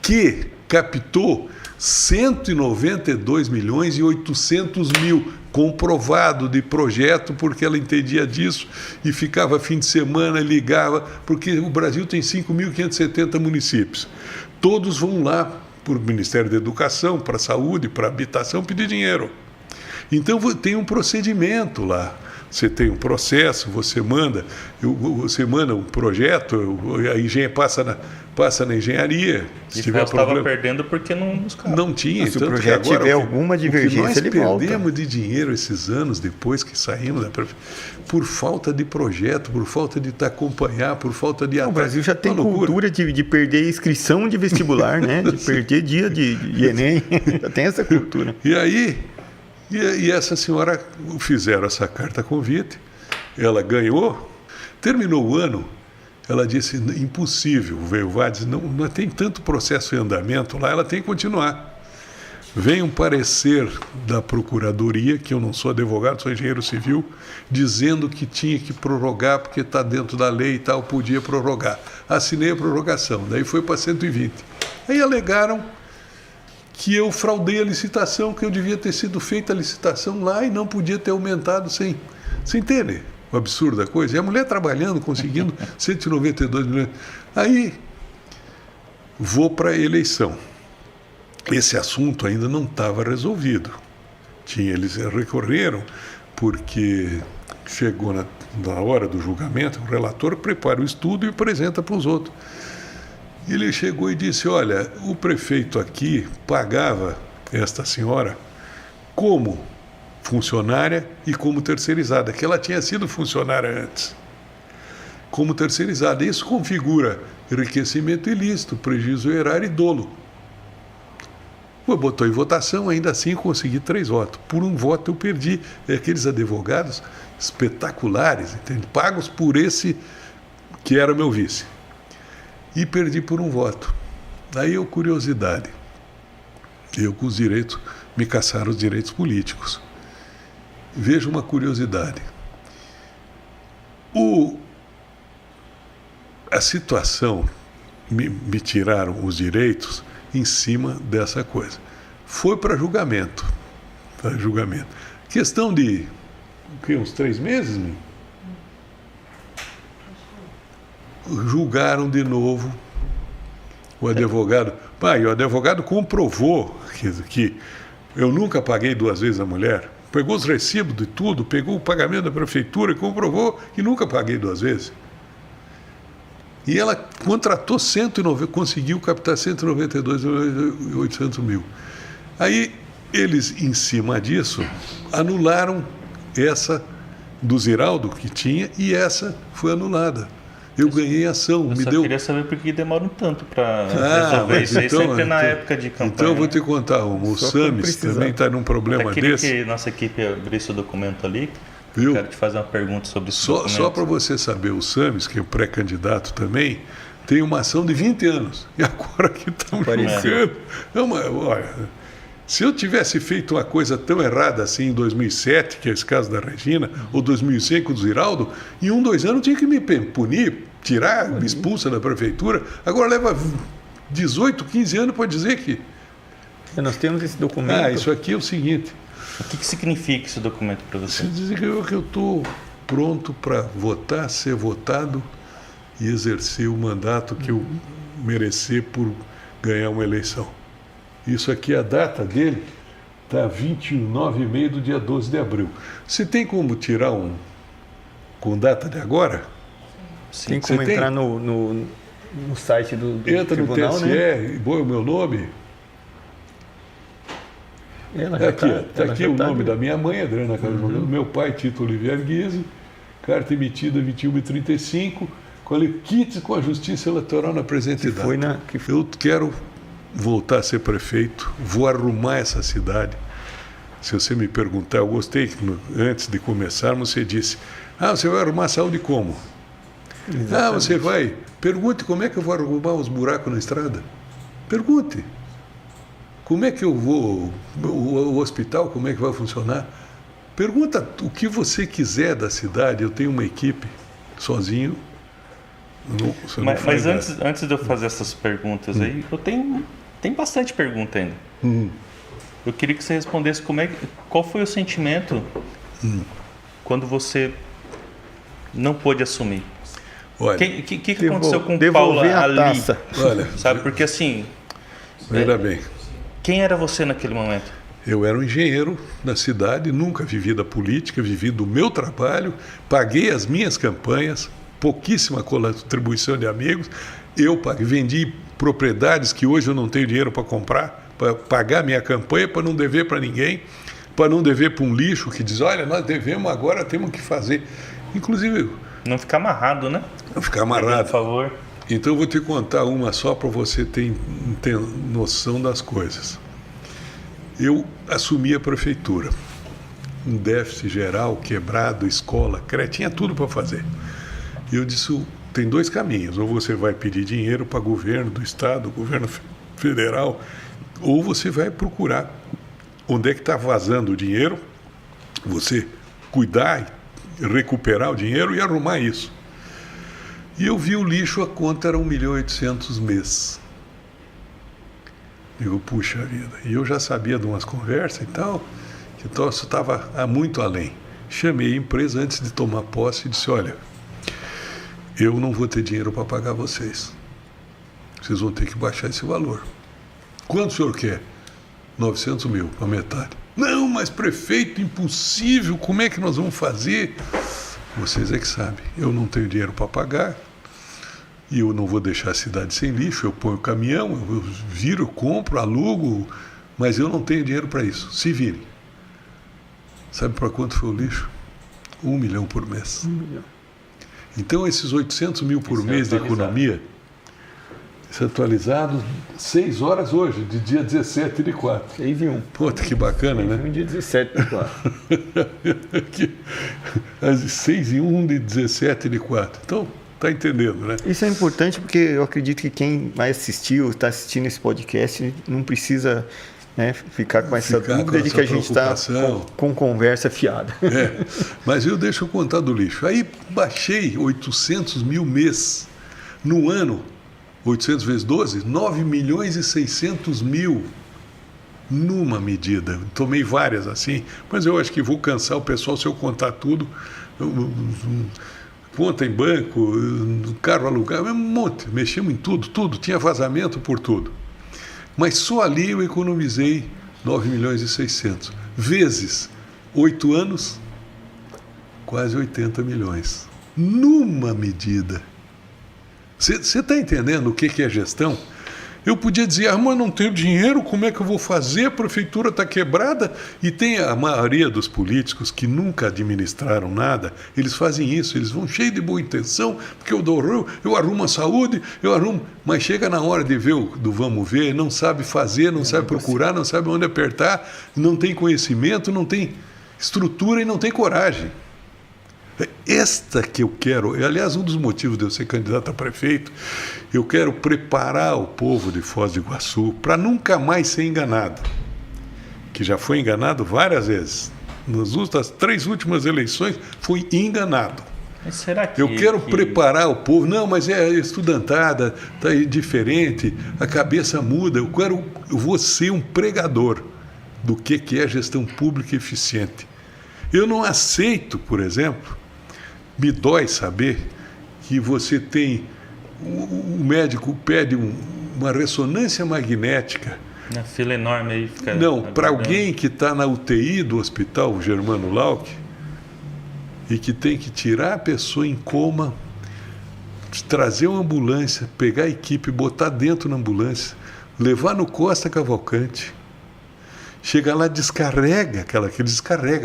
que captou 192 milhões e 800 mil comprovado de projeto, porque ela entendia disso e ficava fim de semana, ligava, porque o Brasil tem 5.570 municípios. Todos vão lá para o Ministério da Educação, para a Saúde, para a Habitação pedir dinheiro. Então tem um procedimento lá. Você tem um processo, você manda um projeto, a engenharia passa na engenharia. Se tiver estava perdendo porque não buscava. Não tinha. Se o projeto tiver alguma divergência, ele volta. Nós perdemos de dinheiro esses anos depois que saímos da prefeitura, por falta de projeto, por falta de acompanhar, por falta de... O Brasil já tem cultura de perder inscrição de vestibular, né? De perder dia de Enem. Já tem essa cultura. E aí... E essa senhora fizeram essa carta convite, ela ganhou, terminou o ano, ela disse, impossível, veio o disse, não tem tanto processo em andamento lá, ela tem que continuar. Vem um parecer da Procuradoria, que eu não sou advogado, sou engenheiro civil, dizendo que tinha que prorrogar, porque está dentro da lei e tal, podia prorrogar. Assinei a prorrogação, daí foi para 120. Aí alegaram que eu fraudei a licitação, que eu devia ter sido feita a licitação lá e não podia ter aumentado sem entender o absurdo da coisa. E a mulher trabalhando, conseguindo 192 milhões. Aí vou para a eleição. Esse assunto ainda não estava resolvido. Eles recorreram porque chegou na hora do julgamento, o relator prepara o estudo e apresenta para os outros. Ele chegou e disse, olha, o prefeito aqui pagava esta senhora como funcionária e como terceirizada, que ela tinha sido funcionária antes, como terceirizada. Isso configura enriquecimento ilícito, prejuízo erário e dolo. Botou em votação, ainda assim consegui 3 votos. Por um voto eu perdi. Aqueles advogados espetaculares, entende? Pagos por esse que era meu vice. E perdi por um voto. Daí curiosidade. Eu com os direitos, me cassaram os direitos políticos. Veja uma curiosidade. A situação, me tiraram os direitos em cima dessa coisa. Foi para julgamento. Questão de uns 3 meses, né? Julgaram de novo o advogado. O advogado comprovou que eu nunca paguei 2 vezes a mulher. Pegou os recibos de tudo, pegou o pagamento da prefeitura e comprovou que nunca paguei 2 vezes. E ela contratou conseguiu captar 192.800 mil. Aí eles, em cima disso, anularam essa do Ziraldo que tinha e essa foi anulada. Eu ganhei ação. Eu queria saber por que demoram tanto para resolver isso. Então, sempre na época de campanha. Então eu vou te contar, o Sames também está num problema desse. Eu queria que nossa equipe abrisse o documento ali. Viu? Quero te fazer uma pergunta sobre esse documento. Só para você saber, o Sames, que é o pré-candidato também, tem uma ação de 20 anos. E agora que estamos julgando. Olha, se eu tivesse feito uma coisa tão errada assim em 2007, que é esse caso da Regina, ou 2005 do Ziraldo, em 1, 2 anos tinha que me punir, tirar, me expulsa da prefeitura. Agora leva 18, 15 anos para dizer que... Nós temos esse documento. Isso aqui é o seguinte. O que significa esse documento para você? Significa que eu estou pronto para votar, ser votado e exercer o mandato que eu merecer por ganhar uma eleição. Isso aqui, a data dele está 29/6 do dia 12 de abril. Você tem como tirar com data de agora? Sim. Tem como entrar no site do Entra tribunal, no TSE, né? Põe o meu nome. Está aqui o nome da minha mãe, Adriana Carlos Jogando, meu pai, Tito Olivier Guise, carta emitida 21/35, kit com a Justiça Eleitoral na presente data. Eu quero voltar a ser prefeito, vou arrumar essa cidade. Se você me perguntar, eu gostei que antes de começarmos você disse, você vai arrumar a saúde como? Exatamente. Você vai. Pergunte como é que eu vou arrumar os buracos na estrada. Pergunte. Como é que eu vou, o hospital, como é que vai funcionar? Pergunta o que você quiser da cidade, eu tenho uma equipe, sozinho. Mas antes de eu fazer essas perguntas aí, eu tenho bastante pergunta ainda. Eu queria que você respondesse qual foi o sentimento quando você não pôde assumir. Olha, O que aconteceu com o Paulo devolver a ali? taça. Olha, Sabe, porque assim, veja bem, quem era você naquele momento? eu era um engenheiro na cidade, nunca vivi da política, vivi do meu trabalho, paguei as minhas campanhas, pouquíssima contribuição de amigos, eu vendi propriedades que hoje eu não tenho dinheiro para comprar, para pagar minha campanha, para não dever para ninguém, para não dever para um lixo que diz, olha, nós devemos agora, temos que fazer. Inclusive... Não ficar amarrado, né? Não ficar amarrado. Por favor. Então eu vou te contar uma só para você ter noção das coisas. Eu assumi a prefeitura. Um déficit geral, quebrado, escola, creche, tinha tudo para fazer. E eu disse, tem dois caminhos. Ou você vai pedir dinheiro para governo do estado, governo federal, ou você vai procurar onde é que está vazando o dinheiro, você cuidar, recuperar o dinheiro e arrumar isso. E eu vi o lixo, a conta era 1.800.000 mês. Digo, puxa vida. E eu já sabia de umas conversas e tal, que isso estava muito além. Chamei a empresa antes de tomar posse e disse, olha, eu não vou ter dinheiro para pagar vocês. Vocês vão ter que baixar esse valor. Quanto o senhor quer? 900.000, a metade. Não, mas prefeito, impossível, como é que nós vamos fazer? Vocês é que sabem, eu não tenho dinheiro para pagar e eu não vou deixar a cidade sem lixo, eu ponho o caminhão, eu viro, eu compro, alugo, mas eu não tenho dinheiro para isso, se virem. Sabe para quanto foi o lixo? 1 milhão por mês. 1 milhão. Então esses 800.000 por mês de economia, isso é atualizado 6 horas hoje, de dia 17 de 4. 6 e 1. Puta, que bacana, né? Dia 17 de 4. 6 e 1 de 17 de 4. Então, tá entendendo, né? Isso é importante porque eu acredito que quem vai assistir ou está assistindo esse podcast não precisa, né, ficar com essa dúvida de que a gente está com conversa fiada. Mas deixa eu contar do lixo. Aí baixei 800.000 mês no ano. 800 vezes 12, 9.600.000 numa medida. Tomei várias assim, mas eu acho que vou cansar o pessoal se eu contar tudo. Conta em banco, carro alugado, um monte. Mexemos em tudo. Tinha vazamento por tudo. Mas só ali eu economizei 9.600.000. Vezes 8 anos, quase 80 milhões. Numa medida. Você está entendendo o que é gestão? Eu podia dizer, mas não tenho dinheiro, como é que eu vou fazer? A prefeitura está quebrada. E tem a maioria dos políticos que nunca administraram nada, eles fazem isso, eles vão cheios de boa intenção, porque eu arrumo a saúde, mas chega na hora de ver do vamos ver, não sabe fazer, não sabe procurar, não sabe onde apertar, não tem conhecimento, não tem estrutura e não tem coragem. Esta que eu quero, aliás, um dos motivos de eu ser candidato a prefeito, eu quero preparar o povo de Foz do Iguaçu para nunca mais ser enganado, que já foi enganado várias vezes. Nas 3 últimas eleições foi enganado. Mas será que... Eu quero preparar o povo, não, mas é estudantada, está diferente, a cabeça muda, eu vou ser um pregador do que é gestão pública eficiente. Eu não aceito, por exemplo, me dói saber que você tem, o médico pede uma ressonância magnética. Uma fila enorme aí. Não, para alguém que está na UTI do Hospital Germano Lauck e que tem que tirar a pessoa em coma, trazer uma ambulância, pegar a equipe, botar dentro da ambulância, levar no Costa Cavalcante. Chega lá, descarrega,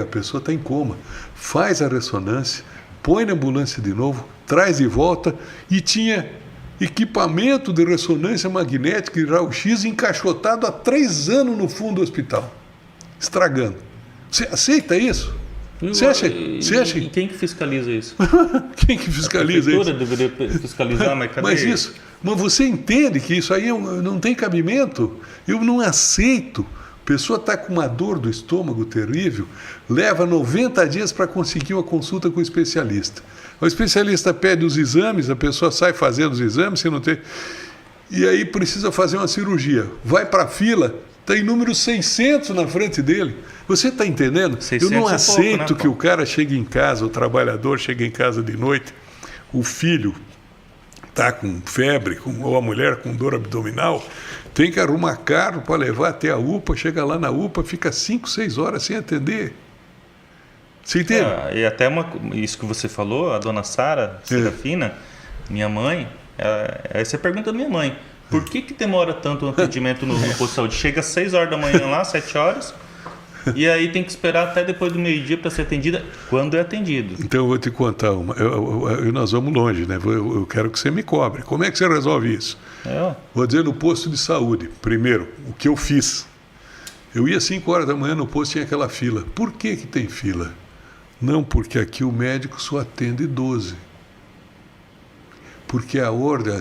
a pessoa está em coma, faz a ressonância, põe na ambulância de novo, traz de volta e tinha equipamento de ressonância magnética e raio-x encaixotado há 3 anos no fundo do hospital, estragando. Você aceita isso? Você acha? E quem que fiscaliza isso? Quem que fiscaliza isso? A prefeitura deveria fiscalizar, mas cadê? Mas você entende que isso aí não tem cabimento? Eu não aceito. A pessoa está com uma dor do estômago terrível, leva 90 dias para conseguir uma consulta com o especialista. O especialista pede os exames, a pessoa sai fazendo os exames, se não tem... e aí precisa fazer uma cirurgia. Vai para a fila, Está em número 600 na frente dele. Você está entendendo? 600 Eu não é aceito pouco, né, que o cara chegue em casa, o trabalhador chegue em casa de noite, o filho está com febre, ou a mulher com dor abdominal, tem que arrumar carro para levar até a UPA, chega lá na UPA, fica 5, 6 horas sem atender. Você entende? E até isso que você falou, a dona Sara Serafina, minha mãe, aí você pergunta da minha mãe, por que demora tanto o atendimento no posto de saúde? Chega às 6 horas da manhã lá, 7 horas, e aí tem que esperar até depois do meio-dia para ser atendida, quando é atendido. Então eu vou te contar uma. Nós vamos longe, né? Eu quero que você me cobre. Como é que você resolve isso? Vou dizer no posto de saúde. Primeiro, o que eu fiz. Eu ia às 5 horas da manhã no posto, tinha aquela fila. Por que tem fila? Não, porque aqui o médico só atende 12. Porque a ordem,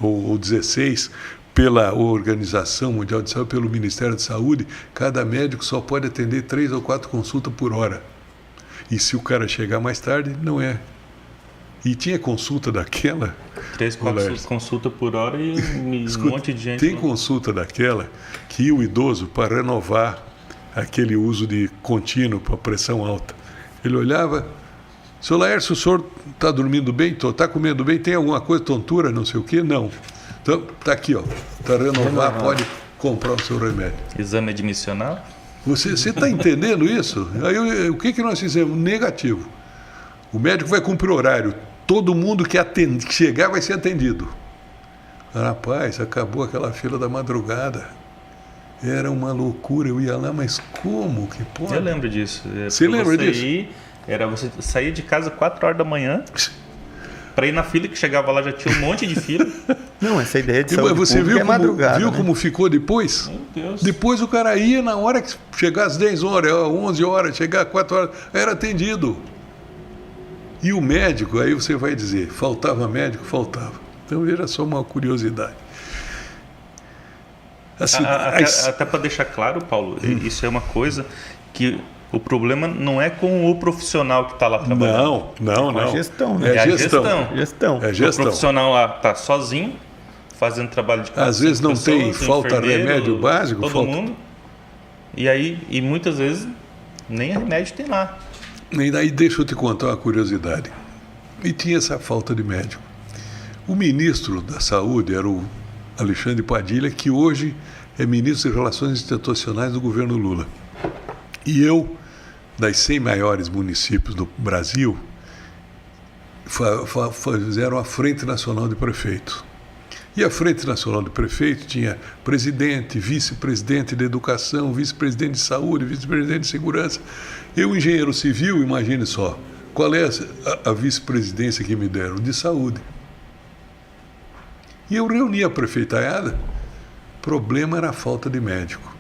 ou 16, pela Organização Mundial de Saúde, pelo Ministério da Saúde, cada médico só pode atender 3 ou 4 consultas por hora. E se o cara chegar mais tarde, não é. E tinha consulta daquela... 3, 4 consultas por hora e um monte de gente. Tem consulta daquela que o idoso, para renovar aquele uso de contínuo para pressão alta, ele olhava, seu Laércio, o senhor está dormindo bem? Está comendo bem? Tem alguma coisa, tontura, não sei o quê? Não. Então, está aqui, ó. Para renovar, pode comprar o seu remédio. Exame admissional? Você está entendendo isso? Aí, o que nós fizemos? Negativo. O médico vai cumprir horário. Todo mundo que chegar vai ser atendido. Rapaz, acabou aquela fila da madrugada. Era uma loucura. Eu ia lá, mas como que pode? Eu lembro disso. Você lembra disso? Você saía de casa 4 horas da manhã para ir na fila, que chegava lá já tinha um monte de fila. Não, essa ideia de saúde você pública é madrugada. Viu né? como ficou depois? Meu Deus. Depois o cara ia na hora que chegar às 10 horas, 11 horas, chegar às 4 horas, era atendido. E o médico, aí você vai dizer, faltava médico? Faltava. Então veja só uma curiosidade. Assim, até para deixar claro, Paulo, isso é uma coisa que o problema não é com o profissional que está lá trabalhando. Não. É a gestão, né? É a gestão. É O profissional lá está sozinho, fazendo trabalho de casa. Às vezes não tem, falta remédio básico. Todo mundo. E muitas vezes nem remédio tem lá. E daí deixa eu te contar uma curiosidade. E tinha essa falta de médico. O ministro da Saúde era o Alexandre Padilha, que hoje é ministro de Relações Institucionais do governo Lula. E eu, das 100 maiores municípios do Brasil, fizeram a Frente Nacional de Prefeitos. E a Frente Nacional de Prefeitos tinha presidente, vice-presidente de educação, vice-presidente de saúde, vice-presidente de segurança. Eu, engenheiro civil, imagine só, qual é a vice-presidência que me deram? De saúde. E eu reuni a prefeitaiada, o problema era a falta de médico.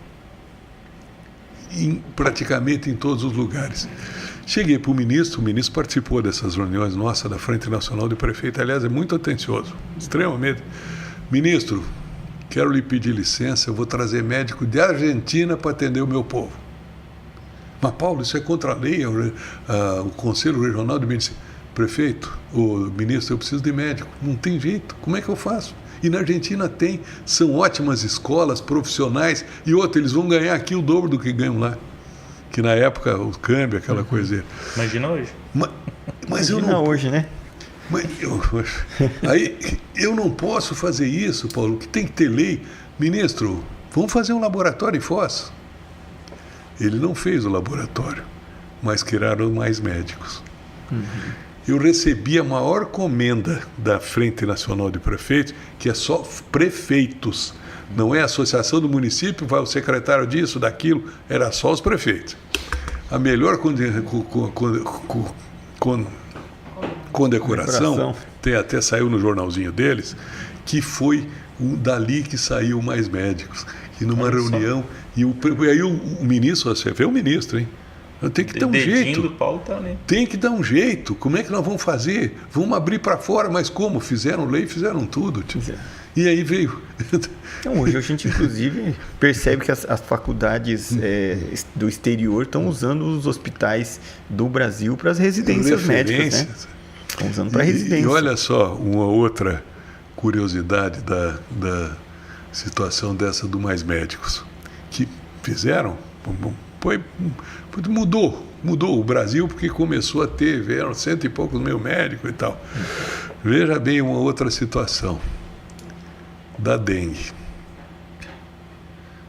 Praticamente em todos os lugares. Cheguei para o ministro participou dessas reuniões nossas da Frente Nacional de Prefeitos, aliás, é muito atencioso, extremamente. Ministro, quero lhe pedir licença, eu vou trazer médico de Argentina para atender o meu povo. Mas, Paulo, isso é contra a lei, o Conselho Regional de Medicina. Prefeito, o ministro, eu preciso de médico. Não tem jeito, como é que eu faço? E na Argentina tem, são ótimas escolas, profissionais, e outra, eles vão ganhar aqui o dobro do que ganham lá. Que na época, o câmbio, aquela coisa. Imagina hoje. Mas Imagina eu não... hoje, né? Aí eu não posso fazer isso, Paulo, que tem que ter lei. Ministro, vamos fazer um laboratório em Foz. Ele não fez o laboratório, mas criaram mais médicos. Eu recebi a maior comenda da Frente Nacional de Prefeitos, que é só prefeitos. Não é a associação do município, vai o secretário disso, daquilo, era só os prefeitos. A melhor condecoração, até saiu no jornalzinho deles, que foi dali que saiu mais médicos. E numa reunião, e aí o ministro, você vê o ministro, hein? Tem que dar um jeito. Do Paulo tá ali. Tem que dar um jeito. Como é que nós vamos fazer? Vamos abrir para fora, mas como? Fizeram lei, fizeram tudo. Tipo. E aí veio. Então, hoje a gente, inclusive, percebe que as faculdades do exterior estão usando os hospitais do Brasil para as residências médicas, né? Estão usando para residência. E olha só, uma outra curiosidade da situação dessa do Mais Médicos. que fizeram, mudou o Brasil, porque começou a ter, vieram 100 e poucos mil médicos e tal. Veja bem uma outra situação da dengue.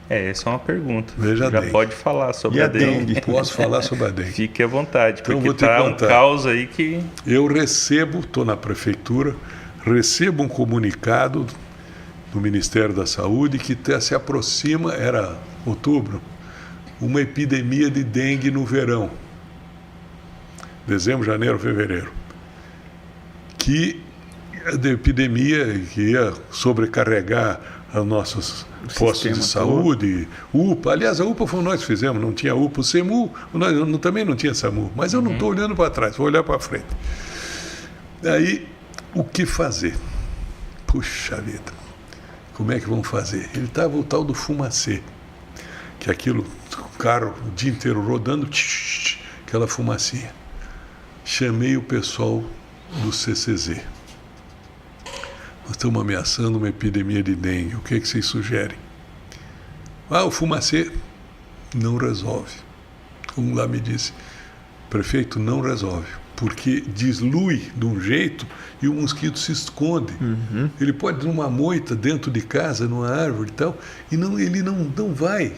Essa é uma pergunta. Veja Já dengue. pode falar sobre E a dengue. Então, posso falar sobre a dengue. Fique à vontade, Então, porque vou te tá um contar. caos aí que... Eu recebo, estou na prefeitura, recebo um comunicado do Ministério da Saúde que se aproxima, era outubro, uma epidemia de dengue no verão. Dezembro, janeiro, fevereiro. Que a epidemia que ia sobrecarregar os nossos postos de saúde, UPA. Aliás, a UPA foi nós que fizemos, não tinha UPA. O SEMU, nós também não tinha SAMU. Mas eu não estou olhando para trás, vou olhar para frente. Aí, o que fazer? Puxa vida, como é que vão fazer? Ele estava o tal do fumacê, que é aquilo, o carro o dia inteiro rodando, aquela fumacinha. Chamei o pessoal do CCZ. Nós estamos ameaçando uma epidemia de dengue. O que é que vocês sugerem? O fumacê não resolve. Um lá me disse, prefeito, não resolve, porque dislui de um jeito e o mosquito se esconde. Ele pode ir numa moita dentro de casa, numa árvore e tal, e ele não vai.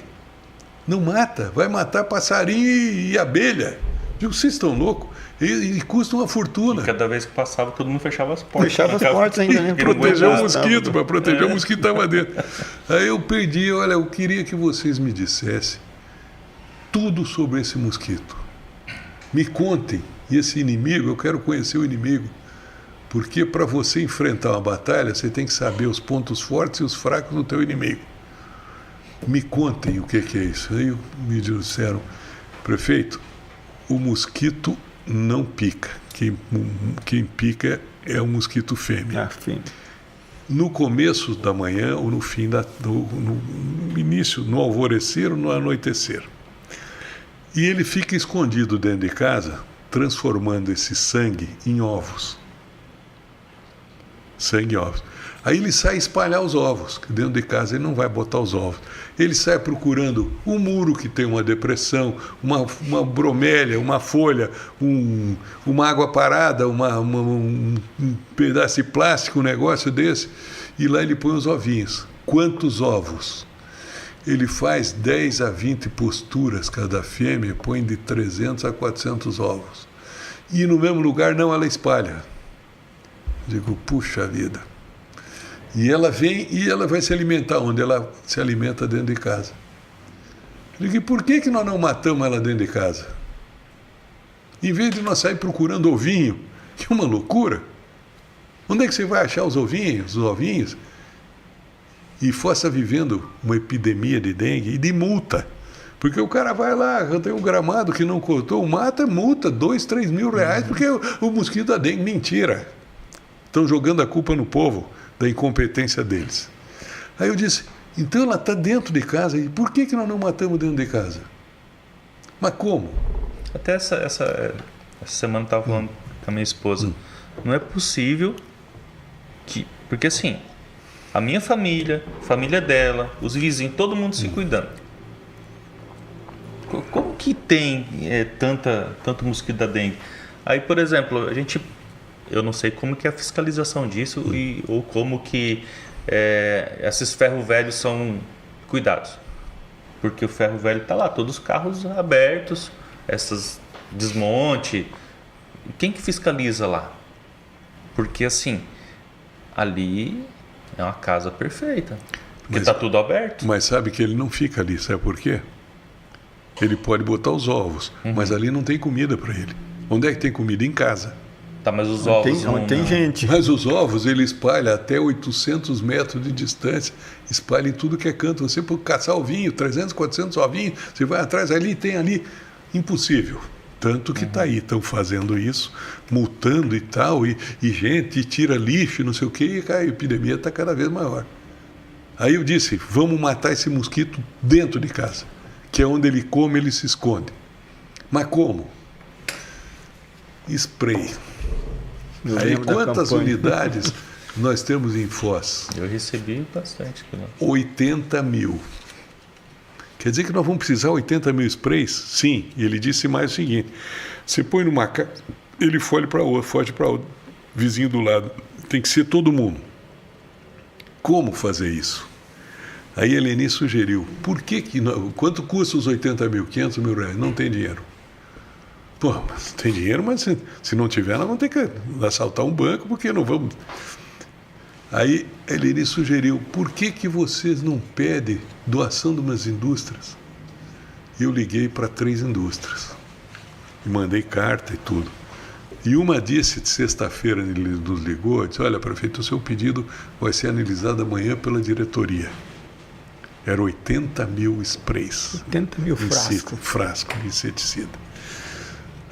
Não mata. Vai matar passarinho e abelha. Digo, vocês estão loucos? E custa uma fortuna. E cada vez que passava, todo mundo fechava as portas. Fechava as portas ainda, né? Proteger o mosquito, para proteger o mosquito que estava dentro. Aí eu perdi, olha, eu queria que vocês me dissessem tudo sobre esse mosquito. Me contem. E esse inimigo, eu quero conhecer o inimigo. Porque para você enfrentar uma batalha, você tem que saber os pontos fortes e os fracos do teu inimigo. Me contem o que é isso. Aí me disseram, prefeito, o mosquito não pica. Quem pica é o mosquito fêmea. Fêmea. No começo da manhã ou no fim no início, no alvorecer ou no anoitecer. E ele fica escondido dentro de casa, transformando esse sangue em ovos. Sangue em ovos. Aí ele sai espalhar os ovos, que dentro de casa ele não vai botar os ovos. Ele sai procurando um muro que tem uma depressão, uma bromélia, uma folha, uma água parada, um pedaço de plástico, um negócio desse, e lá ele põe os ovinhos. Quantos ovos? Ele faz 10 a 20 posturas cada fêmea, põe de 300 a 400 ovos. E no mesmo lugar não, ela espalha. Digo, puxa vida. E ela vem e ela vai se alimentar onde ela se alimenta dentro de casa. Eu digo, e por que nós não matamos ela dentro de casa? Em vez de nós sair procurando ovinho, que é uma loucura. Onde é que você vai achar os ovinhos? E fosse vivendo uma epidemia de dengue e de multa. Porque o cara vai lá, tem um gramado que não cortou, multa 2, 3 mil reais, porque o mosquito da dengue, mentira. Estão jogando a culpa no povo da incompetência deles. Aí eu disse, então ela está dentro de casa, e por que nós não matamos dentro de casa? Mas como? Até essa semana eu estava falando com a minha esposa. Não é possível que... Porque assim, a minha família, a família dela, os vizinhos, todo mundo se cuidando. Como que tem tanto mosquito da dengue? Aí, por exemplo, eu não sei como que é a fiscalização disso ou como que esses ferro velhos são cuidados. Porque o ferro velho está lá, todos os carros abertos, essas desmonte. Quem que fiscaliza lá? Porque assim, ali é uma casa perfeita. Porque está tudo aberto. Mas sabe que ele não fica ali, sabe por quê? Ele pode botar os ovos, mas ali não tem comida para ele. Onde é que tem comida? Em casa. Tá, mas os ovos tem gente. Mas os ovos ele espalha até 800 metros de distância, espalha em tudo que é canto. Você pode caçar ovinho, 300, 400 ovinhos, você vai atrás, tem ali, impossível. Tanto que está aí, estão fazendo isso, multando e tal, e gente tira lixo, não sei o quê, e a epidemia está cada vez maior. Aí eu disse, vamos matar esse mosquito dentro de casa, que é onde ele come, ele se esconde. Mas como? Spray. Aí quantas unidades nós temos em Foz? Eu recebi bastante. 80 mil. Quer dizer que nós vamos precisar 80 mil sprays? Sim. E ele disse mais o seguinte: você põe numa casa, ele foge para outro, vizinho do lado. Tem que ser todo mundo. Como fazer isso? Aí a Eleni sugeriu: quanto custa os 80 mil, 500 mil reais? Não tem dinheiro. Pô, mas tem dinheiro, mas se não tiver, nós vamos ter que assaltar um banco, porque não vamos. Aí a Eleni sugeriu: por que vocês não pedem doação de umas indústrias? Eu liguei para 3 indústrias e mandei carta e tudo. E uma disse, sexta-feira, ele nos ligou e disse: olha, prefeito, o seu pedido vai ser analisado amanhã pela diretoria. Era 80 mil sprays. 80 mil frascos. Frasco de inseticida.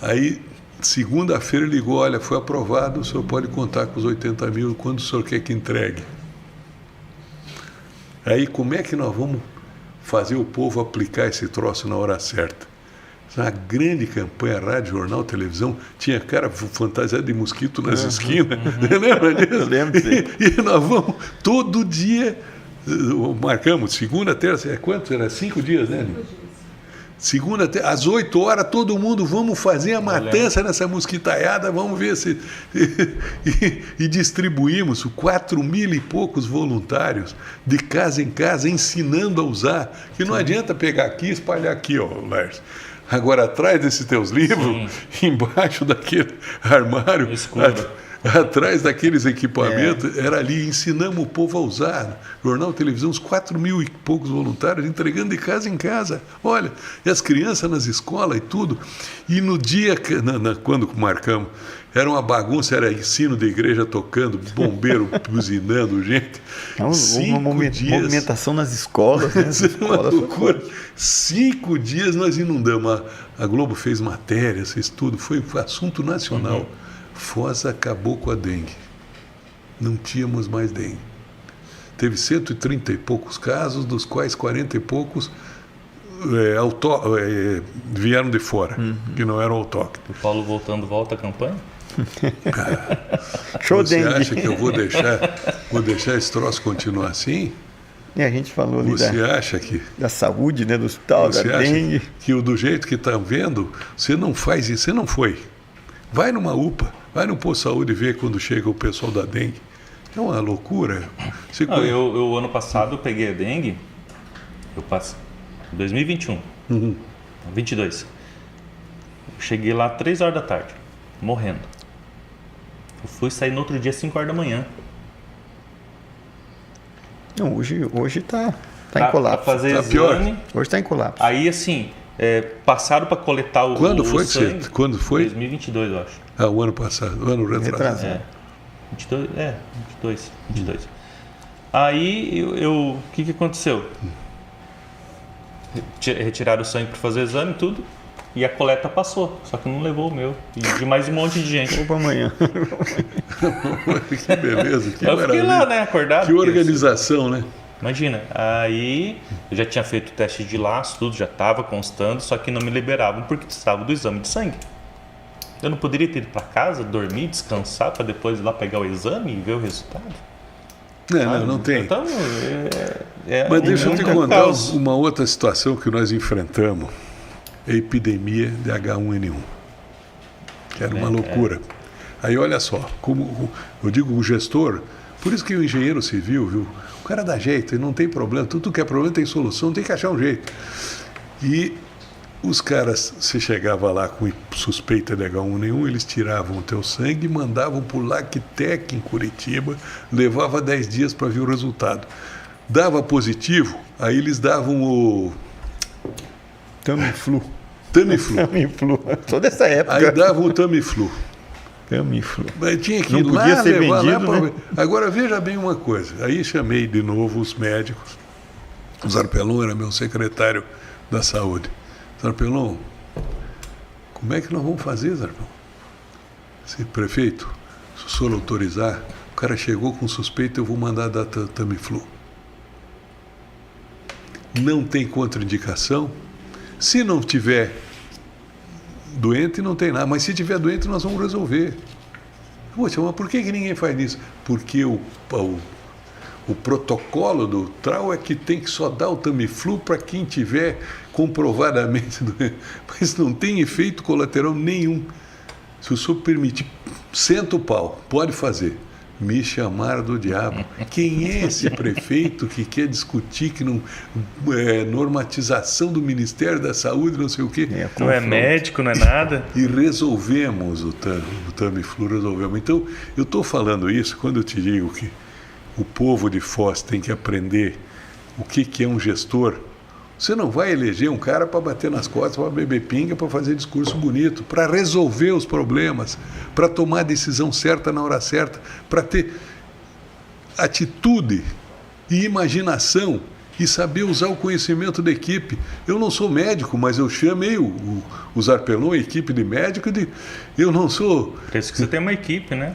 Aí, segunda-feira, ele ligou: olha, foi aprovado, o senhor pode contar com os 80 mil, quando o senhor quer que entregue? Aí, como é que nós vamos fazer o povo aplicar esse troço na hora certa? Uma grande campanha, rádio, jornal, televisão, tinha cara fantasiado de mosquito nas esquinas. Lembra disso? Eu lembro, sim. E nós vamos todo dia, marcamos, segunda, terça, quanto? Era 5 dias, né? 5 dias. Segunda, às 8 horas, todo mundo, vamos fazer a matança nessa mosquitaiada, vamos ver se... e distribuímos 4 mil e poucos voluntários, de casa em casa, ensinando a usar. Que não adianta pegar aqui e espalhar aqui, ó, Lars. Agora, atrás desses teus livros, embaixo daquele armário, atrás daqueles equipamentos, era ali, ensinamos o povo a usar. Jornal, televisão, uns 4 mil e poucos voluntários, entregando de casa em casa. Olha, e as crianças nas escolas e tudo. E no dia, quando marcamos, era uma bagunça, era ensino de igreja tocando, bombeiro buzinando, gente. Uma movimentação nas escolas, né? Uma loucura. 5 dias nós inundamos. A Globo fez matéria, fez tudo, foi assunto nacional. Foz acabou com a dengue. Não tínhamos mais dengue. Teve 130 e poucos casos, dos quais 40 e poucos vieram de fora, que não eram autóctones. O Paulo volta à campanha? Show Você dengue. acha que eu vou deixar esse troço continuar assim? E a gente falou ali Você acha que... da saúde, né, do hospital, da Você acha dengue. que do jeito que está vendo, você não faz isso, você não foi. Vai numa UPA, vai no posto de saúde e vê quando chega o pessoal da dengue. É uma loucura. Eu ano passado eu peguei a dengue, eu passei, 2021, 22. Eu cheguei lá 3 horas da tarde, morrendo. Eu fui sair no outro dia 5 horas da manhã. Não, hoje tá em colapso. Pra fazer Tá exame. pior. Hoje tá em colapso. Aí assim, passaram para coletar o Quando foi? sangue. Quando foi? 2022, eu acho. O ano passado, o ano retrasado. 22. Aí o que aconteceu? Retiraram o sangue para fazer o exame e tudo, e a coleta passou, só que não levou o meu, e de mais um monte de gente. Vou pra amanhã. Que beleza, que Eu maravilha. fiquei lá, né, acordado. Que organização, né? Imagina, aí eu já tinha feito o teste de laço, tudo, já estava constando, só que não me liberavam porque precisava do exame de sangue. Eu não poderia ter ido para casa, dormir, descansar, para depois ir lá pegar o exame e ver o resultado? Não tem. Então, Mas deixa eu te muita contar causa. uma outra situação que nós enfrentamos. A epidemia de H1N1. Que era uma loucura. Aí olha só, como eu digo, o gestor, por isso que o engenheiro civil, viu? O cara dá jeito, ele não tem problema, tudo que é problema tem solução, tem que achar um jeito. E os caras, você chegava lá com suspeita de H1N1, eles tiravam o teu sangue e mandavam por Lactec em Curitiba, levava 10 dias para ver o resultado. Dava positivo, aí eles davam o Tamiflu. Tamiflu. Sou dessa época. Aí davam o Tamiflu. Tamiflu. Mas tinha que Não ir podia lá, ser levar vendido, lá né? Agora veja bem uma coisa. Aí chamei de novo os médicos. O Zarpelon era meu secretário da saúde. Zarpelon, como é que nós vamos fazer, Zarpelon? Se prefeito, se o senhor autorizar, o cara chegou com suspeita, eu vou mandar dar Tamiflu. Não tem contraindicação. Se não tiver doente, não tem nada. Mas se tiver doente, nós vamos resolver. Poxa, mas por que ninguém faz isso? Porque o O protocolo do TRAU é que tem que só dar o Tamiflu para quem tiver comprovadamente doente. Mas não tem efeito colateral nenhum. Se o senhor permitir, senta o pau, pode fazer. Me chamaram do diabo. Quem é esse prefeito que quer discutir que não normatização do Ministério da Saúde, não sei o quê? Não é médico, não é nada. E resolvemos o Tamiflu, resolvemos. Então, eu estou falando isso quando eu te digo que o povo de Foz tem que aprender o que é um gestor. Você não vai eleger um cara para bater nas costas, para beber pinga, para fazer discurso bonito, para resolver os problemas, para tomar a decisão certa na hora certa, para ter atitude e imaginação e saber usar o conhecimento da equipe. Eu não sou médico, mas eu chamei o Zarpelon, a equipe de médico, eu não sou... Por isso que você tem uma equipe, né?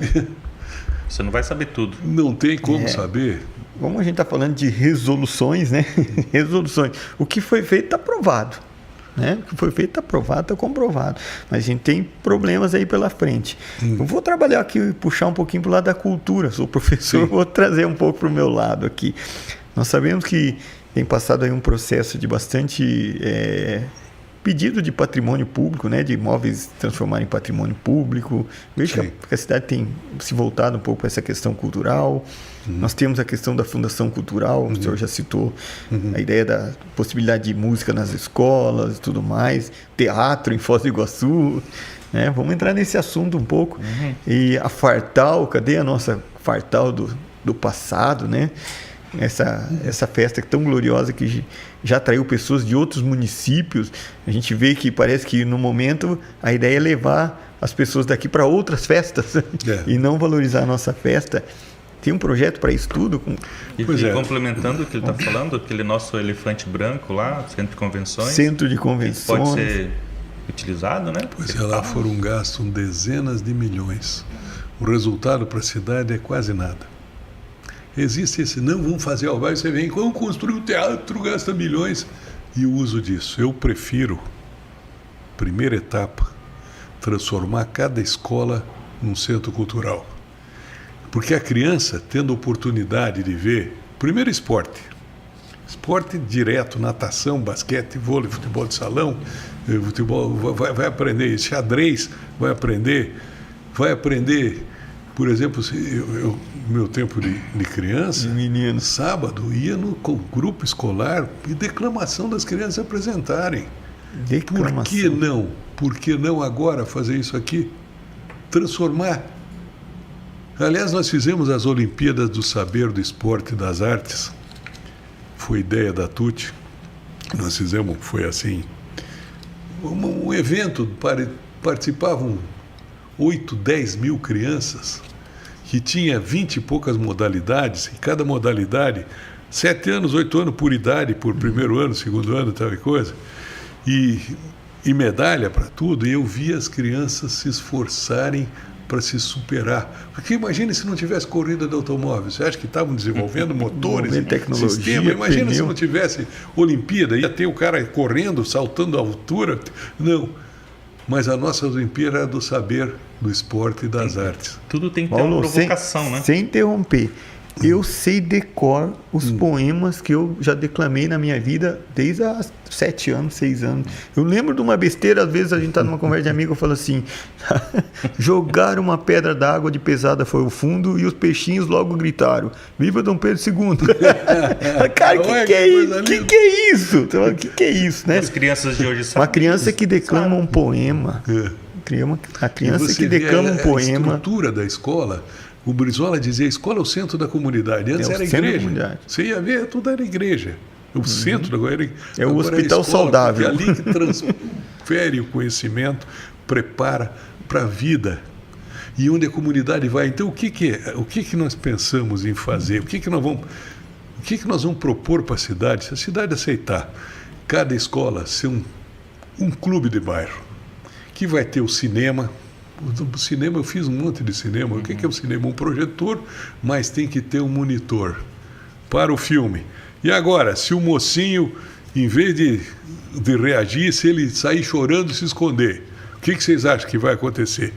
Você não vai saber tudo. Não tem como saber. Como a gente está falando de resoluções, né? Resoluções. O que foi feito está aprovado. Né? O que foi feito está aprovado, está comprovado. Mas a gente tem problemas aí pela frente. Eu vou trabalhar aqui e puxar um pouquinho para o lado da cultura. Sou professor, vou trazer um pouco para o meu lado aqui. Nós sabemos que tem passado aí um processo de bastante pedido de patrimônio público, né? De imóveis transformar em patrimônio público. Vejo que a cidade tem se voltado um pouco para essa questão cultural. Nós temos a questão da Fundação Cultural, o senhor já citou a ideia da possibilidade de música nas escolas e tudo mais, teatro em Foz do Iguaçu, né? Vamos entrar nesse assunto um pouco. E a Fartal, cadê a nossa Fartal do passado, né? Essa festa tão gloriosa que já atraiu pessoas de outros municípios. A gente vê que parece que no momento a ideia é levar as pessoas daqui para outras festas e não valorizar a nossa festa. Tem um projeto para isso tudo? E complementando o que ele está falando, aquele nosso elefante branco lá, Centro de Convenções. Centro de Convenções. Pode ser utilizado, né? Pois lá foram gastos dezenas de milhões. O resultado para a cidade é quase nada. Existe esse, não, vamos fazer ao bairro, você vem, vamos construir um teatro, gasta milhões. E o uso disso. Eu prefiro, primeira etapa, transformar cada escola num centro cultural. Porque a criança, tendo oportunidade de ver, primeiro esporte direto, natação, basquete, vôlei, futebol de salão, futebol, vai aprender xadrez, vai aprender, por exemplo, meu tempo de criança, menino, sábado, ia no grupo escolar e declamação das crianças apresentarem. Declamação. Por que não agora fazer isso aqui? Transformar. Aliás, nós fizemos as Olimpíadas do Saber, do Esporte e das Artes. Foi ideia da Tuti. Nós fizemos, foi assim, um evento, participavam 8, 10 mil crianças, que tinha 20 e poucas modalidades, e cada modalidade, 7 anos, 8 anos por idade, por primeiro ano, segundo ano, tal e coisa, e medalha para tudo, e eu via as crianças se esforçarem para se superar. Porque imagine se não tivesse corrida de automóvel. Você acha que estavam desenvolvendo motores, tecnologia, sistema? Imagina pneu. Se não tivesse Olimpíada, ia ter o cara correndo, saltando a altura. Não. Mas a nossa Olimpíada era do saber, do esporte e das artes. Tudo tem que ter uma provocação, né? Sem interromper. Eu sei decor os poemas que eu já declamei na minha vida desde há 7 anos, 6 anos. Eu lembro de uma besteira, às vezes a gente está numa conversa de amigo, eu falo assim, jogaram uma pedra d'água de pesada foi o fundo e os peixinhos logo gritaram, viva Dom Pedro II. Cara, que é isso? Que é isso? Que é isso, né? As crianças de hoje sabem. Uma criança que declama um poema. A criança que declama um poema. A estrutura da escola... O Brizola dizia, a escola é o centro da comunidade. Antes era igreja. Você ia ver, tudo era igreja. O centro agora é o hospital escola, saudável. É ali que transfere o conhecimento, prepara para a vida. E onde a comunidade vai. Então, o que nós pensamos em fazer? O que nós vamos propor para a cidade? Se a cidade aceitar cada escola ser um clube de bairro, que vai ter o cinema. O cinema, eu fiz um monte de cinema. O que é o cinema? Um projetor, mas tem que ter um monitor para o filme. E agora, se o mocinho, em vez de reagir, se ele sair chorando, se esconder, o que vocês acham que vai acontecer?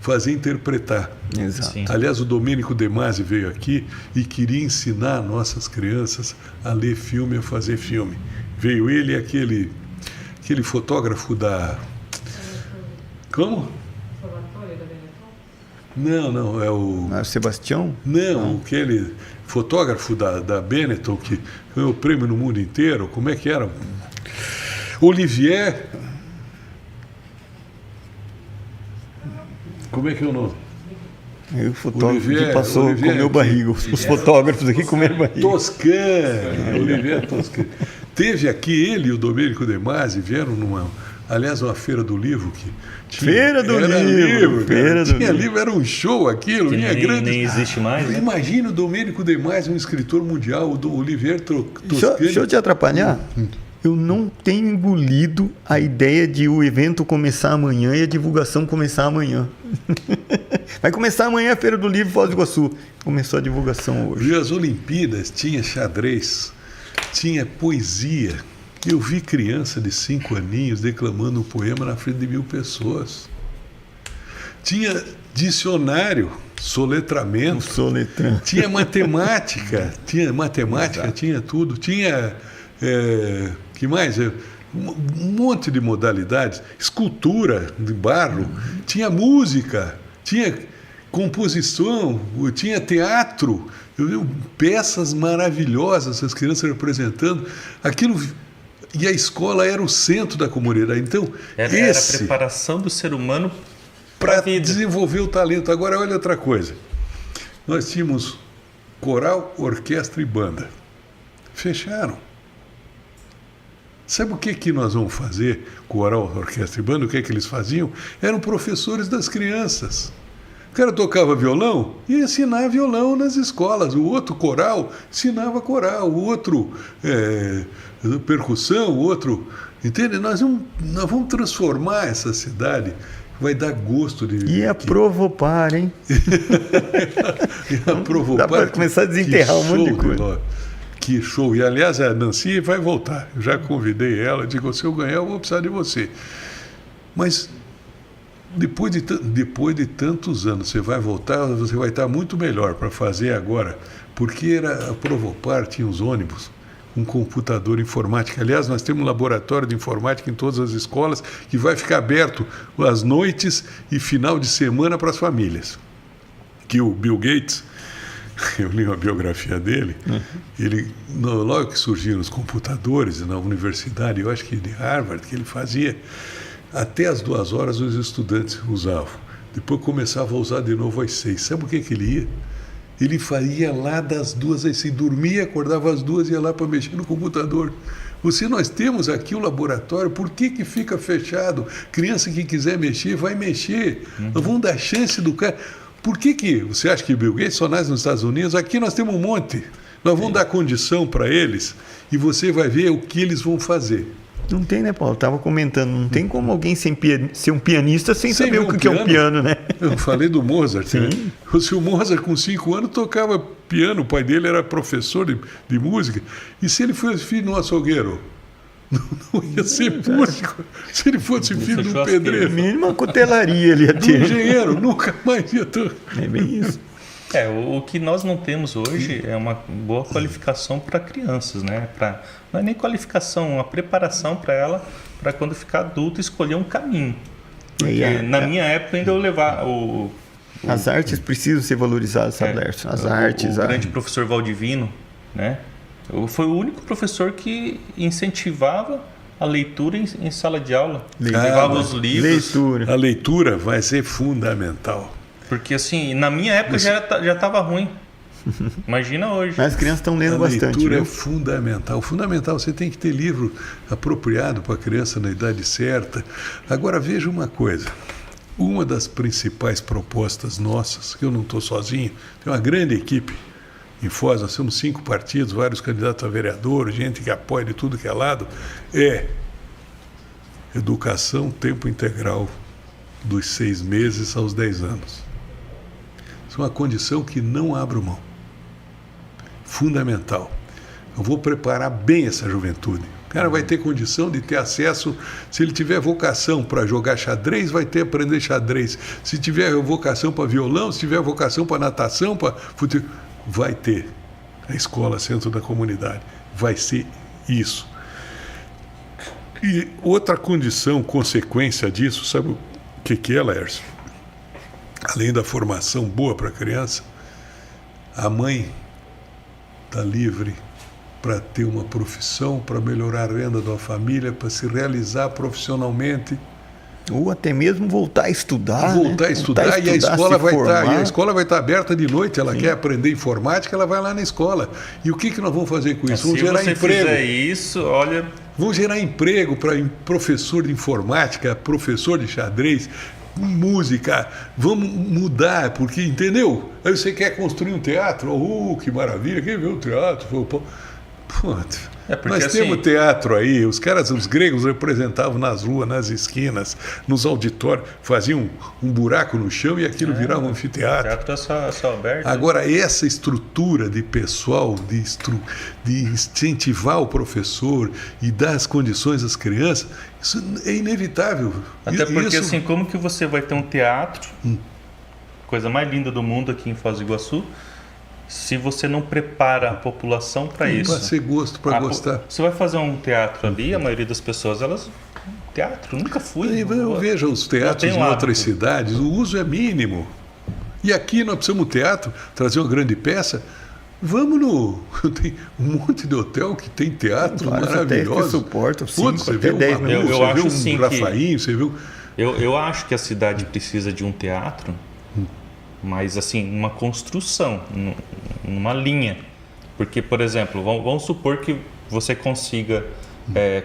fazer interpretar. Exato. Sim. Aliás, o Domênico De Masi veio aqui e queria ensinar nossas crianças a ler filme, a fazer filme. Veio ele e aquele fotógrafo da... Como? Não, é o... Ah, Sebastião? Não, aquele fotógrafo da Benetton que ganhou o prêmio no mundo inteiro. Como é que era? Olivier. Como é que é o nome? O fotógrafo Olivier, que passou, Olivier, comeu barriga. Os fotógrafos aqui comeram barriga. Toscana. Olivier Toscana. Teve aqui ele e o Domênico De Masi, vieram numa feira do livro que tinha, Feira do era livro, feira do tinha livro. livro, era um show aquilo, Que vinha grande. nem existe mais, né? Imagina o Domênico De Masi, um escritor mundial, o Olivier Toscana. Deixa eu te atrapalhar. Eu não tenho engolido a ideia de o evento começar amanhã e a divulgação começar amanhã. Vai começar amanhã a Feira do Livro Foz do Iguaçu. Começou a divulgação hoje. E as Olimpíadas tinha xadrez, tinha poesia. Eu vi criança de 5 aninhos declamando um poema na frente de 1.000 pessoas. Tinha dicionário, soletramento. Soletrando. Tinha matemática, tinha tudo. Tinha, que mais? Um monte de modalidades. Escultura de barro, tinha música, tinha composição, tinha teatro. Eu vi peças maravilhosas, as crianças representando. Aquilo... E a escola era o centro da comunidade. Então, Era a preparação do ser humano para desenvolver o talento. Agora, olha outra coisa. Nós tínhamos coral, orquestra e banda. Fecharam. Sabe o que nós vamos fazer? Coral, orquestra e banda, o que eles faziam? Eram professores das crianças. O cara tocava violão e ensinava violão nas escolas. O outro coral ensinava coral. O outro percussão, o outro... Entende? Nós vamos transformar essa cidade. Vai dar gosto de... E a Provopar, hein? E a Provopar. Dá para começar a desenterrar um monte de coisa. Que show. E, aliás, a Nancy vai voltar. Eu já convidei ela. Digo, se eu ganhar, eu vou precisar de você. Mas... Depois de tantos anos, você vai voltar, você vai estar muito melhor para fazer agora, porque a Provopar tinha os ônibus, um computador informático. Aliás, nós temos um laboratório de informática em todas as escolas que vai ficar aberto às noites e final de semana para as famílias. Que o Bill Gates, eu li uma biografia dele, ele, logo que surgiram os computadores na universidade, eu acho que de Harvard, que ele fazia... Até às 2 horas os estudantes usavam. Depois começava a usar de novo às 6. Sabe o que ele ia? Ele faria lá das 2 às 6. Dormia, acordava às 2 e ia lá para mexer no computador. Nós temos aqui o laboratório, por que fica fechado? Criança que quiser mexer, vai mexer. Nós vamos dar chance do cara. Por que você acha que Bill Gates só nasce nos Estados Unidos? Aqui nós temos um monte. Nós vamos dar condição para eles e você vai ver o que eles vão fazer. Não tem, né, Paulo? Estava comentando, não tem como alguém ser um pianista sem saber o que é um piano, né? Eu falei do Mozart, né? Se o Mozart com 5 anos tocava piano, o pai dele era professor de música, e se ele fosse filho de um açougueiro? Não ia ser músico. Se ele fosse filho de um pedreiro. Mínima cutelaria ele ia ter. Um engenheiro, nunca mais ia ter. É bem isso. O que nós não temos hoje é uma boa qualificação para crianças, né? Não é nem qualificação, uma preparação para ela, para quando ficar adulto escolher um caminho. Porque na minha época ainda eu levar as artes precisam ser valorizadas, sabe, Lércio? As artes. O grande professor Valdivino, né? Foi o único professor que incentivava a leitura em sala de aula. Levava os livros. A leitura vai ser fundamental. Porque assim, na minha época já estava ruim. Imagina hoje. Mas as crianças estão lendo bastante. A leitura é fundamental. Fundamental, você tem que ter livro apropriado para a criança na idade certa. Agora veja uma coisa. Uma das principais propostas nossas, que eu não estou sozinho, tem uma grande equipe em Foz, nós temos 5 partidos, vários candidatos a vereador, gente que apoia de tudo que é lado, é educação tempo integral dos 6 meses aos 10 anos. Isso é uma condição que não abro mão. Fundamental. Eu vou preparar bem essa juventude. cara vai ter condição de ter acesso, se ele tiver vocação para jogar xadrez, vai ter aprender xadrez. Se tiver vocação para violão, se tiver vocação para natação, para futebol, vai ter. A escola centro da comunidade vai ser isso. E outra condição, consequência disso, sabe o que é, Laércio? Além da formação boa para a criança, a mãe está livre para ter uma profissão, para melhorar a renda da família, para se realizar profissionalmente. Ou até mesmo voltar a estudar. Voltar a estudar, e a escola vai estar aberta de noite. Ela quer aprender informática, ela vai lá na escola. E o que nós vamos fazer com isso? Vamos gerar emprego. Se você fizer isso, olha... Vamos gerar emprego para professor de informática, professor de xadrez, música. Vamos mudar, porque, entendeu? Aí você quer construir um teatro? Que maravilha, quem vê o teatro? Pronto. Nós temos teatro aí, os gregos representavam nas ruas, nas esquinas, nos auditórios, faziam um buraco no chão e aquilo virava um anfiteatro. O teatro é só aberto. Agora, essa estrutura de pessoal, de incentivar o professor e dar as condições às crianças, isso é inevitável. Até porque, assim, como que você vai ter um teatro, coisa mais linda do mundo aqui em Foz do Iguaçu, se você não prepara a população para isso? Para ser gosto, para gostar. Você vai fazer um teatro ali, a maioria das pessoas, elas... Teatro, nunca fui. Eu vejo os teatros em outras cidades, o uso é mínimo. E aqui nós precisamos de teatro, trazer uma grande peça. Vamos no... Tem um monte de hotel que tem teatro maravilhoso. Que suporta 5 até 10 minutos. Eu acho sim Rafainho, você viu? Eu acho que a cidade precisa de um teatro, mas assim, uma construção, numa linha. Porque, por exemplo, vamos supor que você consiga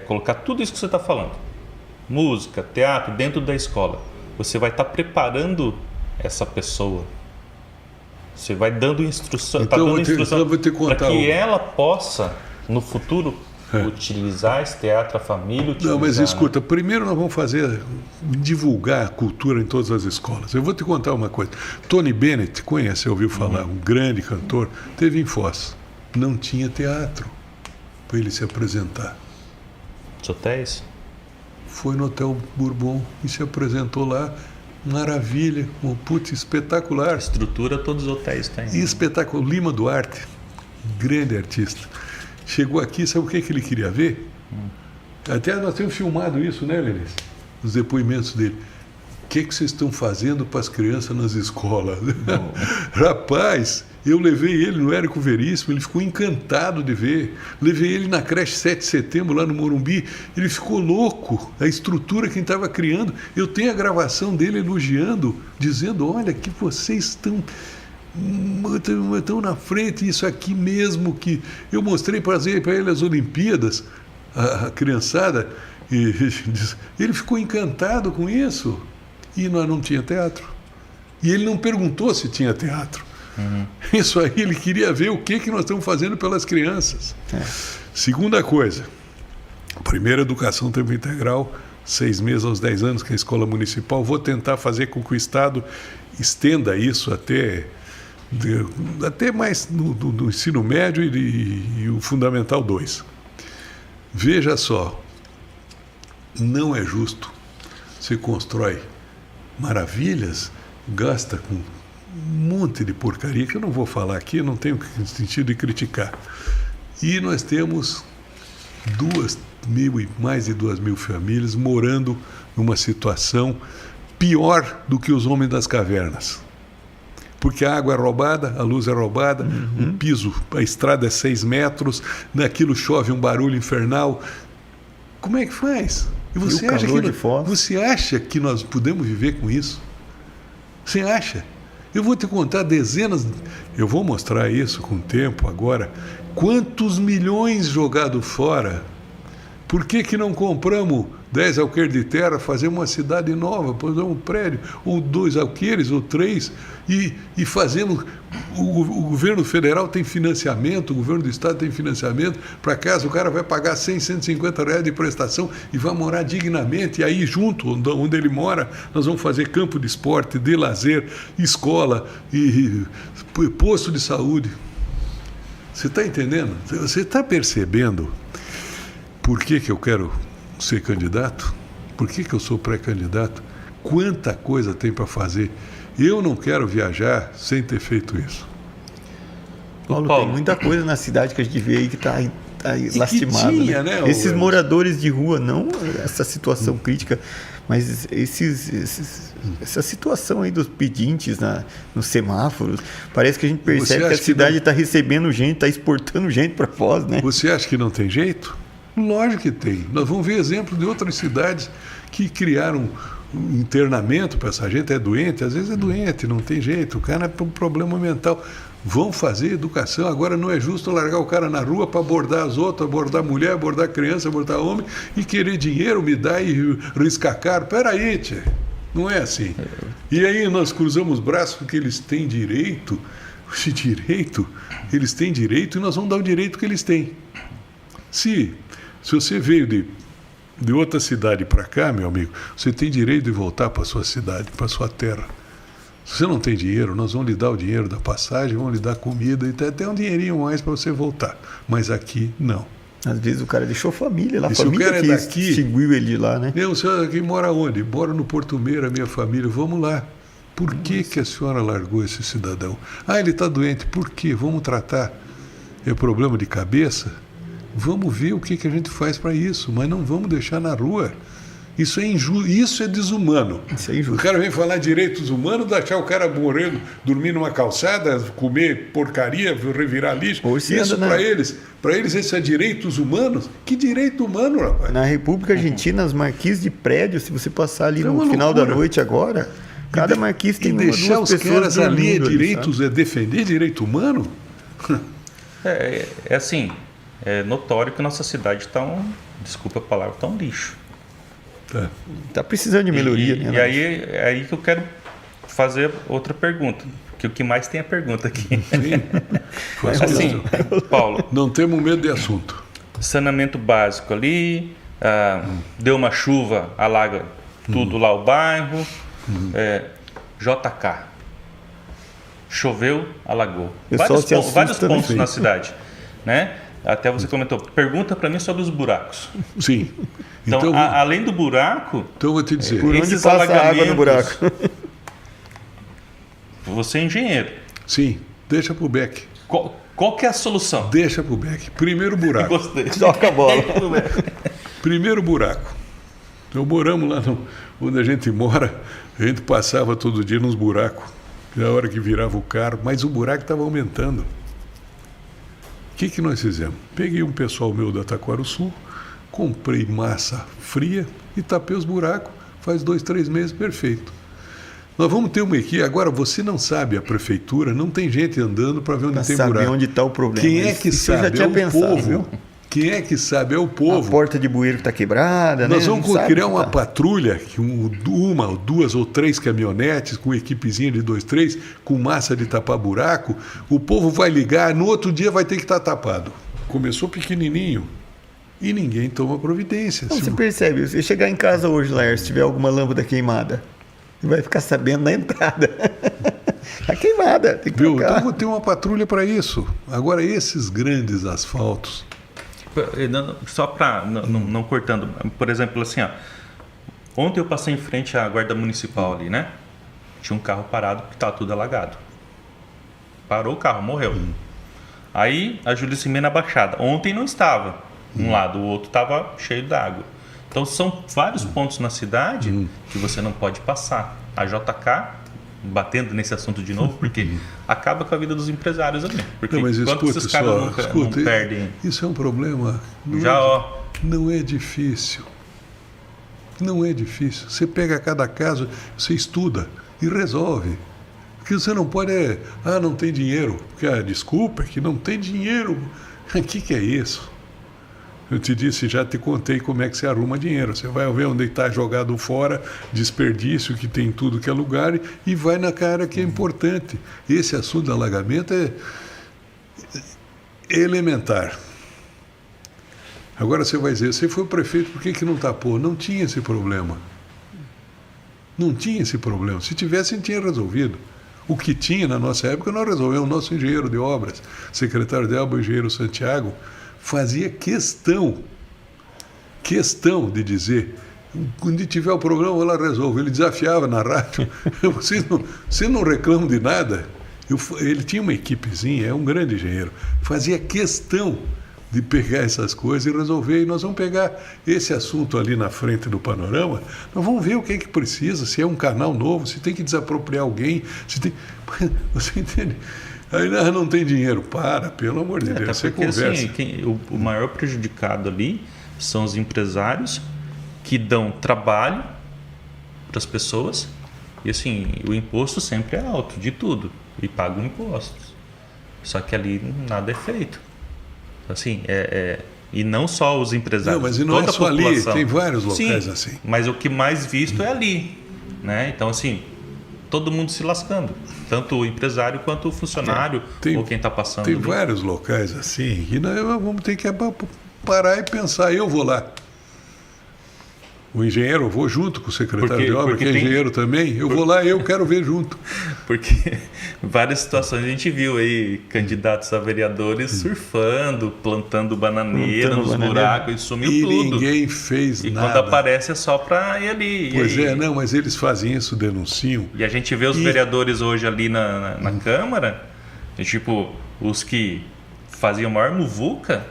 colocar tudo isso que você está falando, música, teatro, dentro da escola. Você vai estar preparando essa pessoa. Você vai dando instrução, então, para que ela possa, no futuro, utilizar esse teatro, a família utilizar. Não, mas escuta, primeiro nós vamos divulgar a cultura em todas as escolas. Eu vou te contar uma coisa. Tony Bennett, conhece, ouviu falar, um grande cantor, teve em Foz. Não tinha teatro para ele se apresentar. Os hotéis? Foi no Hotel Bourbon e se apresentou lá. Maravilha, espetacular. A estrutura todos os hotéis têm. Espetáculo. Lima Duarte, grande artista. Chegou aqui, sabe o que ele queria ver? Até nós temos filmado isso, né, Lenis? Os depoimentos dele. O que vocês estão fazendo para as crianças nas escolas? Rapaz, eu levei ele no Érico Veríssimo, ele ficou encantado de ver. Levei ele na creche 7 de setembro, lá no Morumbi. Ele ficou louco, a estrutura que ele estava criando. Eu tenho a gravação dele elogiando, dizendo, olha, que vocês estão na frente, isso aqui mesmo que eu mostrei para ele as Olimpíadas, a criançada, e ele ficou encantado com isso. E nós não tinha teatro. E ele não perguntou se tinha teatro. Isso aí, ele queria ver o que nós estamos fazendo pelas crianças. Segunda coisa, primeira, educação tempo integral, 6 meses aos 10 anos, que é a escola municipal. Vou tentar fazer com que o Estado estenda isso até mais no ensino médio e o Fundamental 2. Veja só, não é justo. Você constrói maravilhas, gasta com um monte de porcaria, que eu não vou falar aqui, não tenho sentido de criticar. E nós temos mais de 2.000 famílias morando numa situação pior do que os homens das cavernas. Porque a água é roubada, a luz é roubada, o piso, a estrada é 6 metros, naquilo chove um barulho infernal. Como é que faz? E você acha que nós podemos viver com isso? Você acha? Eu vou te contar eu vou mostrar isso com o tempo agora, quantos milhões jogados fora. Por que não compramos 10 alqueires de terra, fazemos uma cidade nova, fazer um prédio, ou 2 alqueires, ou 3, e fazemos... O governo federal tem financiamento, o governo do estado tem financiamento, para casa o cara vai pagar 100, 150 reais de prestação e vai morar dignamente, e aí junto, onde ele mora, nós vamos fazer campo de esporte, de lazer, escola, e posto de saúde. Você está entendendo? Você está percebendo? por que eu quero ser candidato? Por que eu sou pré-candidato? Quanta coisa tem para fazer. Eu não quero viajar sem ter feito isso. Paulo, tem muita coisa na cidade que a gente vê aí que está lastimada. Tinha, né? Esses moradores de rua, não essa situação crítica, mas essa situação aí dos pedintes nos semáforos, parece que a gente percebe que a cidade está recebendo gente, está exportando gente para Foz, né? Você acha que não tem jeito? Lógico que tem. Nós vamos ver exemplos de outras cidades que criaram um internamento para essa gente. É doente, às vezes é doente, não tem jeito, o cara é um problema mental. Vão fazer educação. Agora não é justo largar o cara na rua para abordar as outras, abordar mulher, abordar criança, abordar homem e querer dinheiro, me dar e riscar caro. Peraí, tchê. Não é assim. E aí nós cruzamos os braços porque eles têm direito. Esse direito, eles têm direito e nós vamos dar o direito que eles têm. Se você veio de outra cidade para cá, meu amigo, você tem direito de voltar para a sua cidade, para a sua terra. Se você não tem dinheiro, nós vamos lhe dar o dinheiro da passagem, vamos lhe dar comida e até um dinheirinho mais para você voltar. Mas aqui, não. Às vezes o cara deixou família lá, a se família o cara que é daqui, extinguiu ele lá, né? O senhor aqui mora onde? Mora no Porto Meira, minha família. Vamos lá. Por que a senhora largou esse cidadão? Ele está doente. Por quê? Vamos tratar. É problema de cabeça? Vamos ver o que a gente faz para isso, mas não vamos deixar na rua. Isso é injusto, isso é desumano. Isso é injusto. O cara vem falar direitos humanos, deixar o cara morrendo, dormir numa calçada, comer porcaria, revirar lixo. Isso para eles esse é direitos humanos? Que direito humano, rapaz? Na República Argentina, as marquises de prédio, se você passar ali no final da noite agora, cada marquise tem uma, duas pessoas dormindo. Deixar os caras ali é defender direito humano? É assim, é notório que nossa cidade está desculpa a palavra, está um lixo. Tá precisando de melhoria, né? E aí é aí que eu quero fazer outra pergunta, que o que mais tem é pergunta aqui. Assim, Paulo, não temos medo de assunto. Saneamento básico ali, deu uma chuva, alaga tudo lá o bairro, JK, choveu, alagou. Vários pontos na cidade, né? Até você comentou, pergunta para mim sobre os buracos. Sim. Então, além do buraco... Então eu vou te dizer. Por onde passa a água no buraco? Você é engenheiro. Sim, deixa pro Beck. Qual que é a solução? Deixa pro Beck. Primeiro buraco. Gostei. Toca a bola. Primeiro buraco. Então moramos lá onde a gente mora, a gente passava todo dia nos buracos. Na hora que virava o carro, mas o buraco estava aumentando. O que nós fizemos? Peguei um pessoal meu da Taquarussul, comprei massa fria e tapei os buracos. Faz 2, 3 meses, perfeito. Nós vamos ter uma equipe. Agora, você não sabe, a prefeitura, não tem gente andando para ver onde tem buraco. Saber onde está o problema. Quem é que sabe? Já tinha pensado, povo. Viu? Quem é que sabe? É o povo. A porta de bueiro que está quebrada. Nós né? vamos criar uma patrulha, uma, 2 ou 3 caminhonetes, com equipezinha de 2, 3, com massa de tapar buraco. O povo vai ligar, no outro dia vai ter que estar tapado. Começou pequenininho e ninguém toma providência. Não, você percebe, você chegar em casa hoje, Laércio, se tiver alguma lâmpada queimada, você vai ficar sabendo na entrada. Está queimada, tem que trocar. Então vou ter uma patrulha para isso. Agora, esses grandes asfaltos... Só para não cortando, por exemplo, assim, ontem eu passei em frente à guarda municipal ali, né? Tinha um carro parado que estava tudo alagado. Parou o carro, morreu. Aí a Júlio Cimê na Baixada. Ontem não estava um lado, o outro estava cheio d'água. Então são vários pontos na cidade que você não pode passar. A JK batendo nesse assunto de novo, porque acaba com a vida dos empresários ali. Porque não, mas enquanto esses caras não perdem... Isso é um problema. Não é difícil. Não é difícil. Você pega cada caso, você estuda e resolve. O que você não pode não tem dinheiro. Porque, desculpa, é que não tem dinheiro. O que é isso? Eu te disse, já te contei como é que você arruma dinheiro. Você vai ver onde está jogado fora, desperdício, que tem tudo que é lugar, e vai na cara que é importante. Esse assunto do alagamento é elementar. Agora você vai dizer, você foi o prefeito, por que não tapou? Não tinha esse problema. Não tinha esse problema. Se tivesse, a gente tinha resolvido. O que tinha na nossa época, nós resolvemos. O nosso engenheiro de obras, secretário de obras, o engenheiro Santiago, fazia questão questão de dizer, quando tiver o problema, eu vou lá resolver. Ele desafiava na rádio, você não reclama de nada. Ele tinha uma equipezinha, é um grande engenheiro, fazia questão de pegar essas coisas e resolver. E nós vamos pegar esse assunto ali na frente do Panorama, nós vamos ver o que é que precisa, se é um canal novo, se tem que desapropriar alguém, se tem... Você entende? Aí não tem dinheiro. Pelo amor de Deus, você porque, conversa. Assim, o maior prejudicado ali são os empresários que dão trabalho para as pessoas e assim, o imposto sempre é alto de tudo e pagam impostos. Só que ali nada é feito. Assim, e não só os empresários. Não, mas não é só ali, tem vários locais. Sim, assim. Mas o que mais visto é ali, né? Então, assim, todo mundo se lascando, tanto o empresário quanto o funcionário ou quem está passando. Tem ali. Vários locais assim, e nós vamos ter que parar e pensar. Eu vou lá. O engenheiro, eu vou junto com o secretário de obra, que é engenheiro também. Eu vou lá e eu quero ver junto. Porque várias situações a gente viu aí, candidatos a vereadores surfando, plantando bananeira nos buracos e sumiu e tudo. Ninguém fez e nada. Quando aparece é só para ir ali. Pois não, mas eles fazem isso, denunciam. E a gente vê os vereadores hoje ali na Câmara, tipo, os que faziam maior muvuca.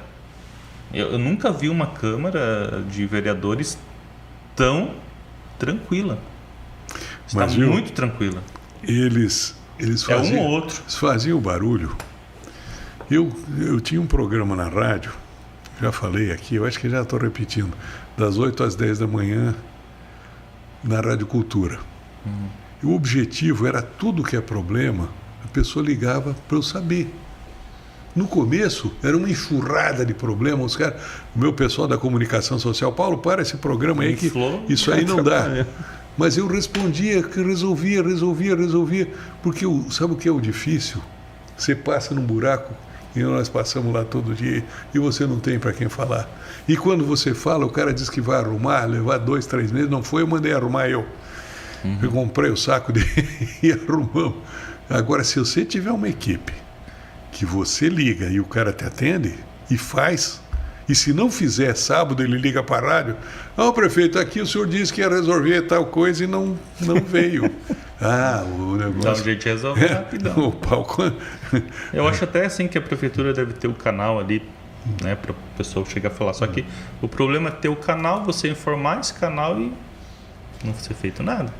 Eu nunca vi uma Câmara de vereadores tão tranquila. Está muito tranquila. Eles faziam, um ou outro. Eles faziam barulho. Eu tinha um programa na rádio, já falei aqui, eu acho que já estou repetindo, das 8 às 10 da manhã na Rádio Cultura. E o objetivo era tudo que é problema, a pessoa ligava para eu saber. No começo, era uma enxurrada de problemas. O meu pessoal da comunicação social, Paulo, para esse programa aí, que isso aí não dá. Mas eu respondia, que resolvia. Porque sabe o que é o difícil? Você passa num buraco, e nós passamos lá todo dia, e você não tem para quem falar. E quando você fala, o cara diz que vai arrumar, levar 2, 3 meses. Não foi, eu mandei arrumar eu. Eu comprei o saco e arrumamos. Agora, se você tiver uma equipe que você liga e o cara te atende e faz, e se não fizer sábado, ele liga para a rádio, prefeito, aqui o senhor disse que ia resolver tal coisa e não veio. O negócio... Dá um jeito de resolver rapidão. O palco... Eu acho até assim que a prefeitura deve ter o canal ali, né, para o pessoal chegar a falar. Só que o problema é ter o canal, você informar esse canal e não ser feito nada.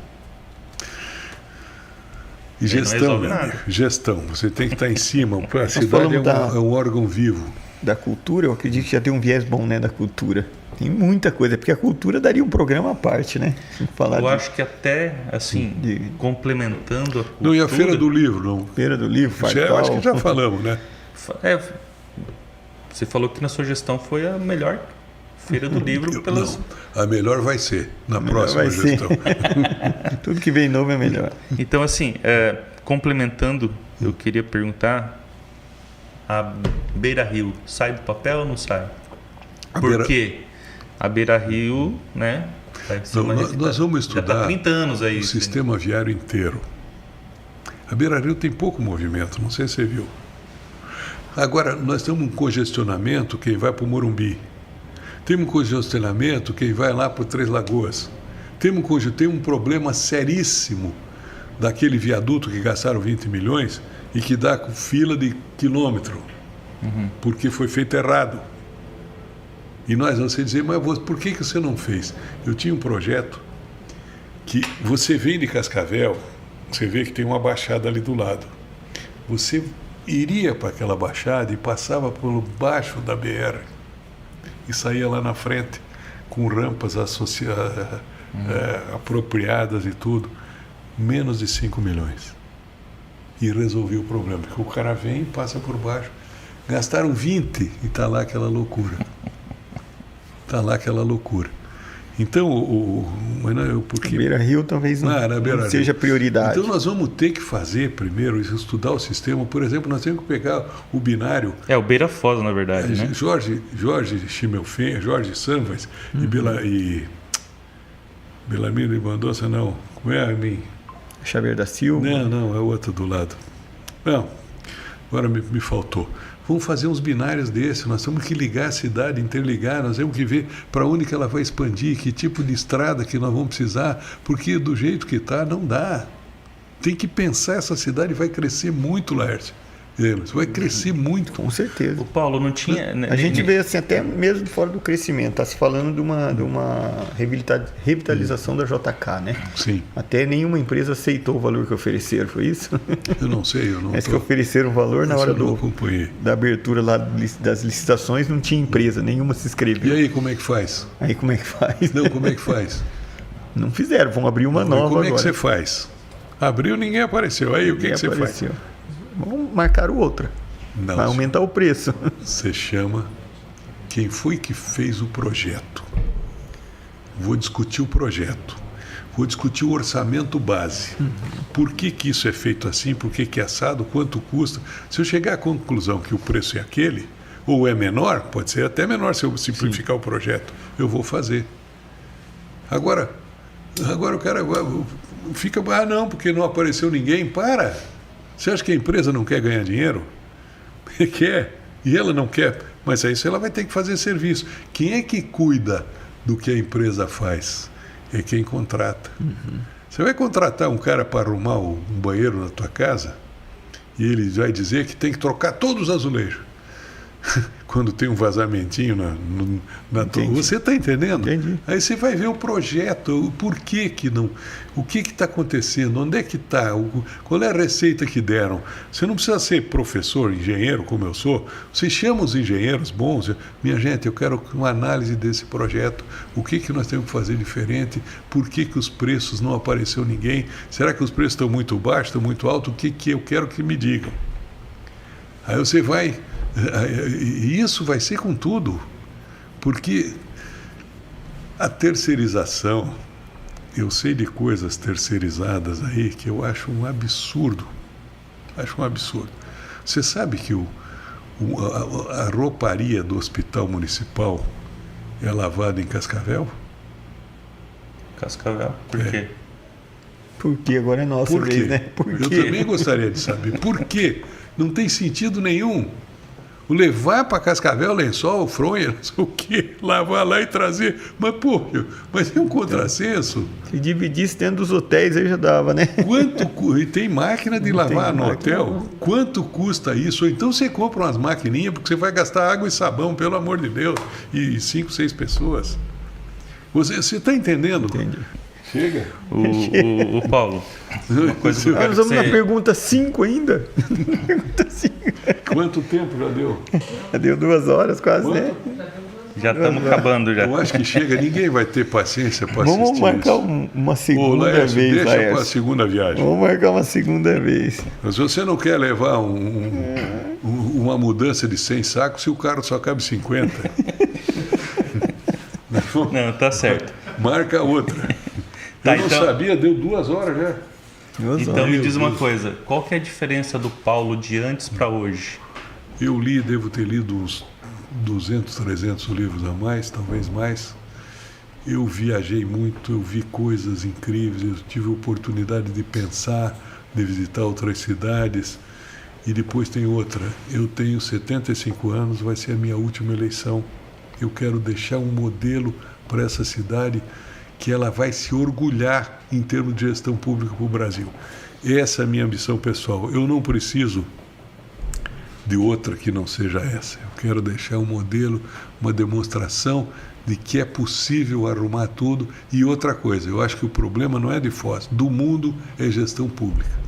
E gestão, você tem que estar em cima. A cidade é um órgão vivo. Da cultura, eu acredito que já tem um viés bom, né, da cultura. Tem muita coisa, porque a cultura daria um programa à parte, né? Eu acho que até, assim, complementando a cultura... Não, e a Feira do Livro, não? Feira do Livro, Fartal. Eu acho que já falamos, né? Você falou que na sua gestão foi a melhor Feira do Livro pelas... Não, a melhor vai ser na próxima gestão. Tudo que vem novo é melhor. Então, assim, complementando, eu queria perguntar, a Beira Rio sai do papel ou não sai? Por quê? A Beira Rio, né? Nós vamos estudar já tá 30 anos aí, o sistema viário inteiro. A Beira Rio tem pouco movimento, não sei se você viu. Agora, nós temos um congestionamento, quem vai para o Morumbi. Temos um congestionamento, quem vai lá para Três Lagoas. Tem um problema seríssimo daquele viaduto que gastaram 20 milhões e que dá fila de quilômetro, porque foi feito errado. E nós vamos dizer, mas por que você não fez? Eu tinha um projeto que você vem de Cascavel, você vê que tem uma baixada ali do lado. Você iria para aquela baixada e passava por baixo da BR e saía lá na frente com rampas apropriadas e tudo, menos de 5 milhões. E resolvi o problema, porque o cara vem e passa por baixo. Gastaram 20 e está lá aquela loucura. Então, porque Beira Rio talvez não seja prioridade. Então nós vamos ter que fazer primeiro, estudar o sistema. Por exemplo, nós temos que pegar o binário. O Beira Foz, na verdade, né? Jorge Schimmelfennig, Jorge Sanvas e Belamino de Mendonça, não. Como é a mim? Xavier da Silva? Não, é o outro do lado. Não, agora me faltou. Vamos fazer uns binários desses, nós temos que ligar a cidade, interligar, nós temos que ver para onde que ela vai expandir, que tipo de estrada que nós vamos precisar, porque do jeito que está, não dá. Tem que pensar, essa cidade vai crescer muito, Laércio. Vai crescer muito. Com certeza. O Paulo não tinha... A gente vê assim, até mesmo fora do crescimento, está se falando de uma revitalização da JK, né? Sim. Até nenhuma empresa aceitou o valor que ofereceram, foi isso? Eu não sei, eu não... Mas que ofereceram o valor na hora da abertura lá das licitações, não tinha empresa, nenhuma se inscreveu. E aí, como é que faz? Aí como é que faz? Não, como é que faz? Não fizeram, vão abrir uma nova como é que agora. você faz? Abriu, ninguém apareceu. Aí, o que você faz? Vamos marcar outra. Não, vai aumentar o preço. Você chama quem foi que fez o projeto. Vou discutir o projeto. Vou discutir o orçamento base. Por que isso é feito assim? Por que é assado? Quanto custa? Se eu chegar à conclusão que o preço é aquele, ou é menor, pode ser até menor se eu simplificar o projeto, eu vou fazer. Agora o cara fica, não, porque não apareceu ninguém. Para! Você acha que a empresa não quer ganhar dinheiro? Quer. E ela não quer. Mas aí ela vai ter que fazer serviço. Quem é que cuida do que a empresa faz? É quem contrata. Você vai contratar um cara para arrumar um banheiro na tua casa e ele vai dizer que tem que trocar todos os azulejos. Quando tem um vazamentinho na tua... Você está entendendo? Entendi. Aí você vai ver o projeto, o porquê que não... O que está acontecendo? Onde é que está? Qual é a receita que deram? Você não precisa ser professor, engenheiro, como eu sou. Você chama os engenheiros bons. Minha gente, eu quero uma análise desse projeto. O que nós temos que fazer diferente? Por que os preços não apareceu ninguém? Será que os preços estão muito baixos, estão muito altos? O que eu quero que me digam? Aí você vai... E isso vai ser com tudo, porque a terceirização, eu sei de coisas terceirizadas aí que eu acho um absurdo. Acho um absurdo. Você sabe que a rouparia do hospital municipal é lavada em Cascavel? Cascavel? Por quê? Porque agora é nossa vez, né? Por Eu quê? também gostaria de saber. Por quê? Não tem sentido nenhum. O levar para Cascavel, lençol, fronha, não sei o quê, lavar lá e trazer. Mas é um contrassenso. Se dividisse dentro dos hotéis aí já dava, né? E tem máquina de lavar no hotel. Quanto custa isso? Ou então você compra umas maquininhas, porque você vai gastar água e sabão, pelo amor de Deus, e 5, 6 pessoas. Você está entendendo? Entendi. Chega. O Paulo, uma coisa que eu quero Nós vamos na dizer... pergunta 5 ainda? Pergunta 5. Quanto tempo já deu? Já deu 2 horas quase, né? Já estamos acabando já. Eu acho que chega, ninguém vai ter paciência para assistir Vamos marcar isso. uma segunda Laércio, vez, deixa para a Laércio. segunda viagem. Vamos marcar uma segunda vez. Mas você não quer levar uma mudança de 100 sacos se o carro só cabe 50. Não, tá certo. Marca outra. Tá, Eu não sabia, deu 2 horas já. Então me diz uma coisa, qual que é a diferença do Paulo de antes para hoje? Eu devo ter lido uns 200, 300 livros a mais, talvez mais. Eu viajei muito, eu vi coisas incríveis, eu tive a oportunidade de pensar, de visitar outras cidades. E depois tem outra. Eu tenho 75 anos, vai ser a minha última eleição. Eu quero deixar um modelo para essa cidade que ela vai se orgulhar em termos de gestão pública para o Brasil. Essa é a minha ambição pessoal. Eu não preciso de outra que não seja essa. Eu quero deixar um modelo, uma demonstração de que é possível arrumar tudo. E outra coisa, eu acho que o problema não é de Foz, do mundo é gestão pública.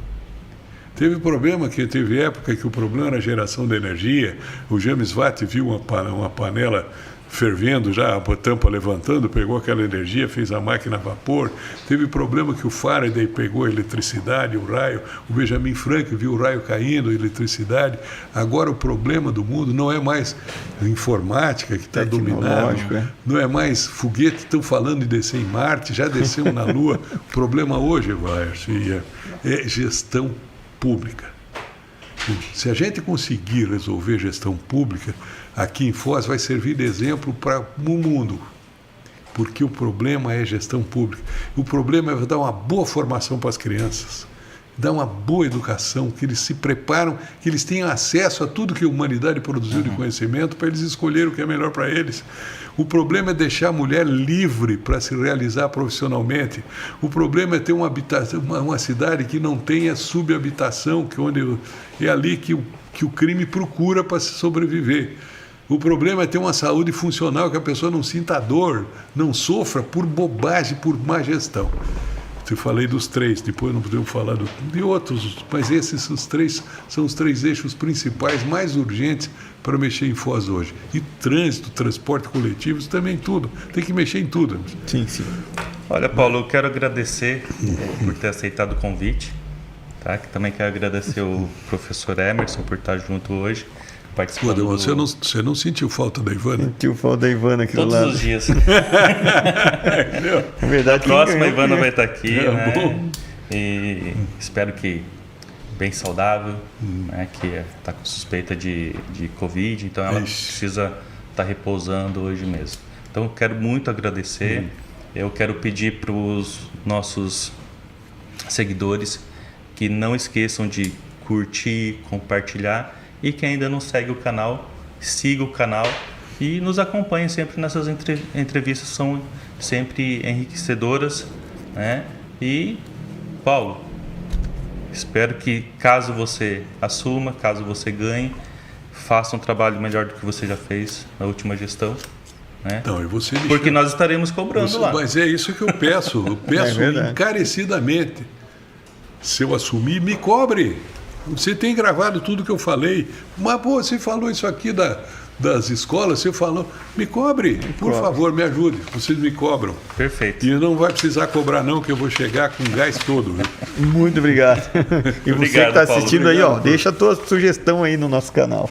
Teve época que o problema era a geração de energia. O James Watt viu uma panela fervendo já, a tampa levantando, pegou aquela energia, fez a máquina a vapor. Teve problema que o Faraday pegou a eletricidade, o raio. O Benjamin Franklin viu o raio caindo, a eletricidade. Agora o problema do mundo não é mais a informática que está dominando, não é mais foguete, estão falando de descer em Marte, já descemos na Lua. O problema hoje, Laércio, é gestão pública. Se a gente conseguir resolver gestão pública, aqui em Foz vai servir de exemplo para o mundo. Porque o problema é gestão pública. O problema é dar uma boa formação para as crianças. dar uma boa educação, que eles se preparam, que eles tenham acesso a tudo que a humanidade produziu de conhecimento para eles escolherem o que é melhor para eles. O problema é deixar a mulher livre para se realizar profissionalmente. O problema é ter uma cidade que não tenha subhabitação, é ali que o crime procura para se sobreviver. O problema é ter uma saúde funcional, que a pessoa não sinta dor, não sofra por bobagem, por má gestão. Eu falei dos 3, depois não podemos falar de outros, mas esses são os 3 eixos principais, mais urgentes para mexer em Foz hoje. E trânsito, transporte coletivo, também tudo. Tem que mexer em tudo. Sim, sim. Olha, Paulo, eu quero agradecer por ter aceitado o convite. Tá? Que também quero agradecer o professor Emerson por estar junto hoje. Pô, você não sentiu falta da Ivana? Sentiu falta da Ivana aqui do lado. Todos os dias. É verdade. A próxima Ivana vai estar aqui, né? Bom. E espero que bem saudável, né? Que está com suspeita de Covid, então ela precisa estar repousando hoje mesmo. Então eu quero muito agradecer. Eu quero pedir para os nossos seguidores que não esqueçam de curtir, compartilhar. E quem ainda não segue o canal, siga o canal e nos acompanhe sempre nessas entrevistas, são sempre enriquecedoras, né? E, Paulo, espero que caso você assuma, caso você ganhe, faça um trabalho melhor do que você já fez na última gestão, né? Não, e você porque nós estaremos cobrando lá. Mas é isso que eu peço, encarecidamente. Se eu assumir, me cobre. Você tem gravado tudo que eu falei. Mas, pô, você falou isso aqui das escolas, você falou, me cobre, por favor, me ajude. Vocês me cobram. Perfeito. E não vai precisar cobrar não, que eu vou chegar com gás todo. Viu? Muito obrigado. E você que está assistindo aí, ó, deixa a tua sugestão aí no nosso canal.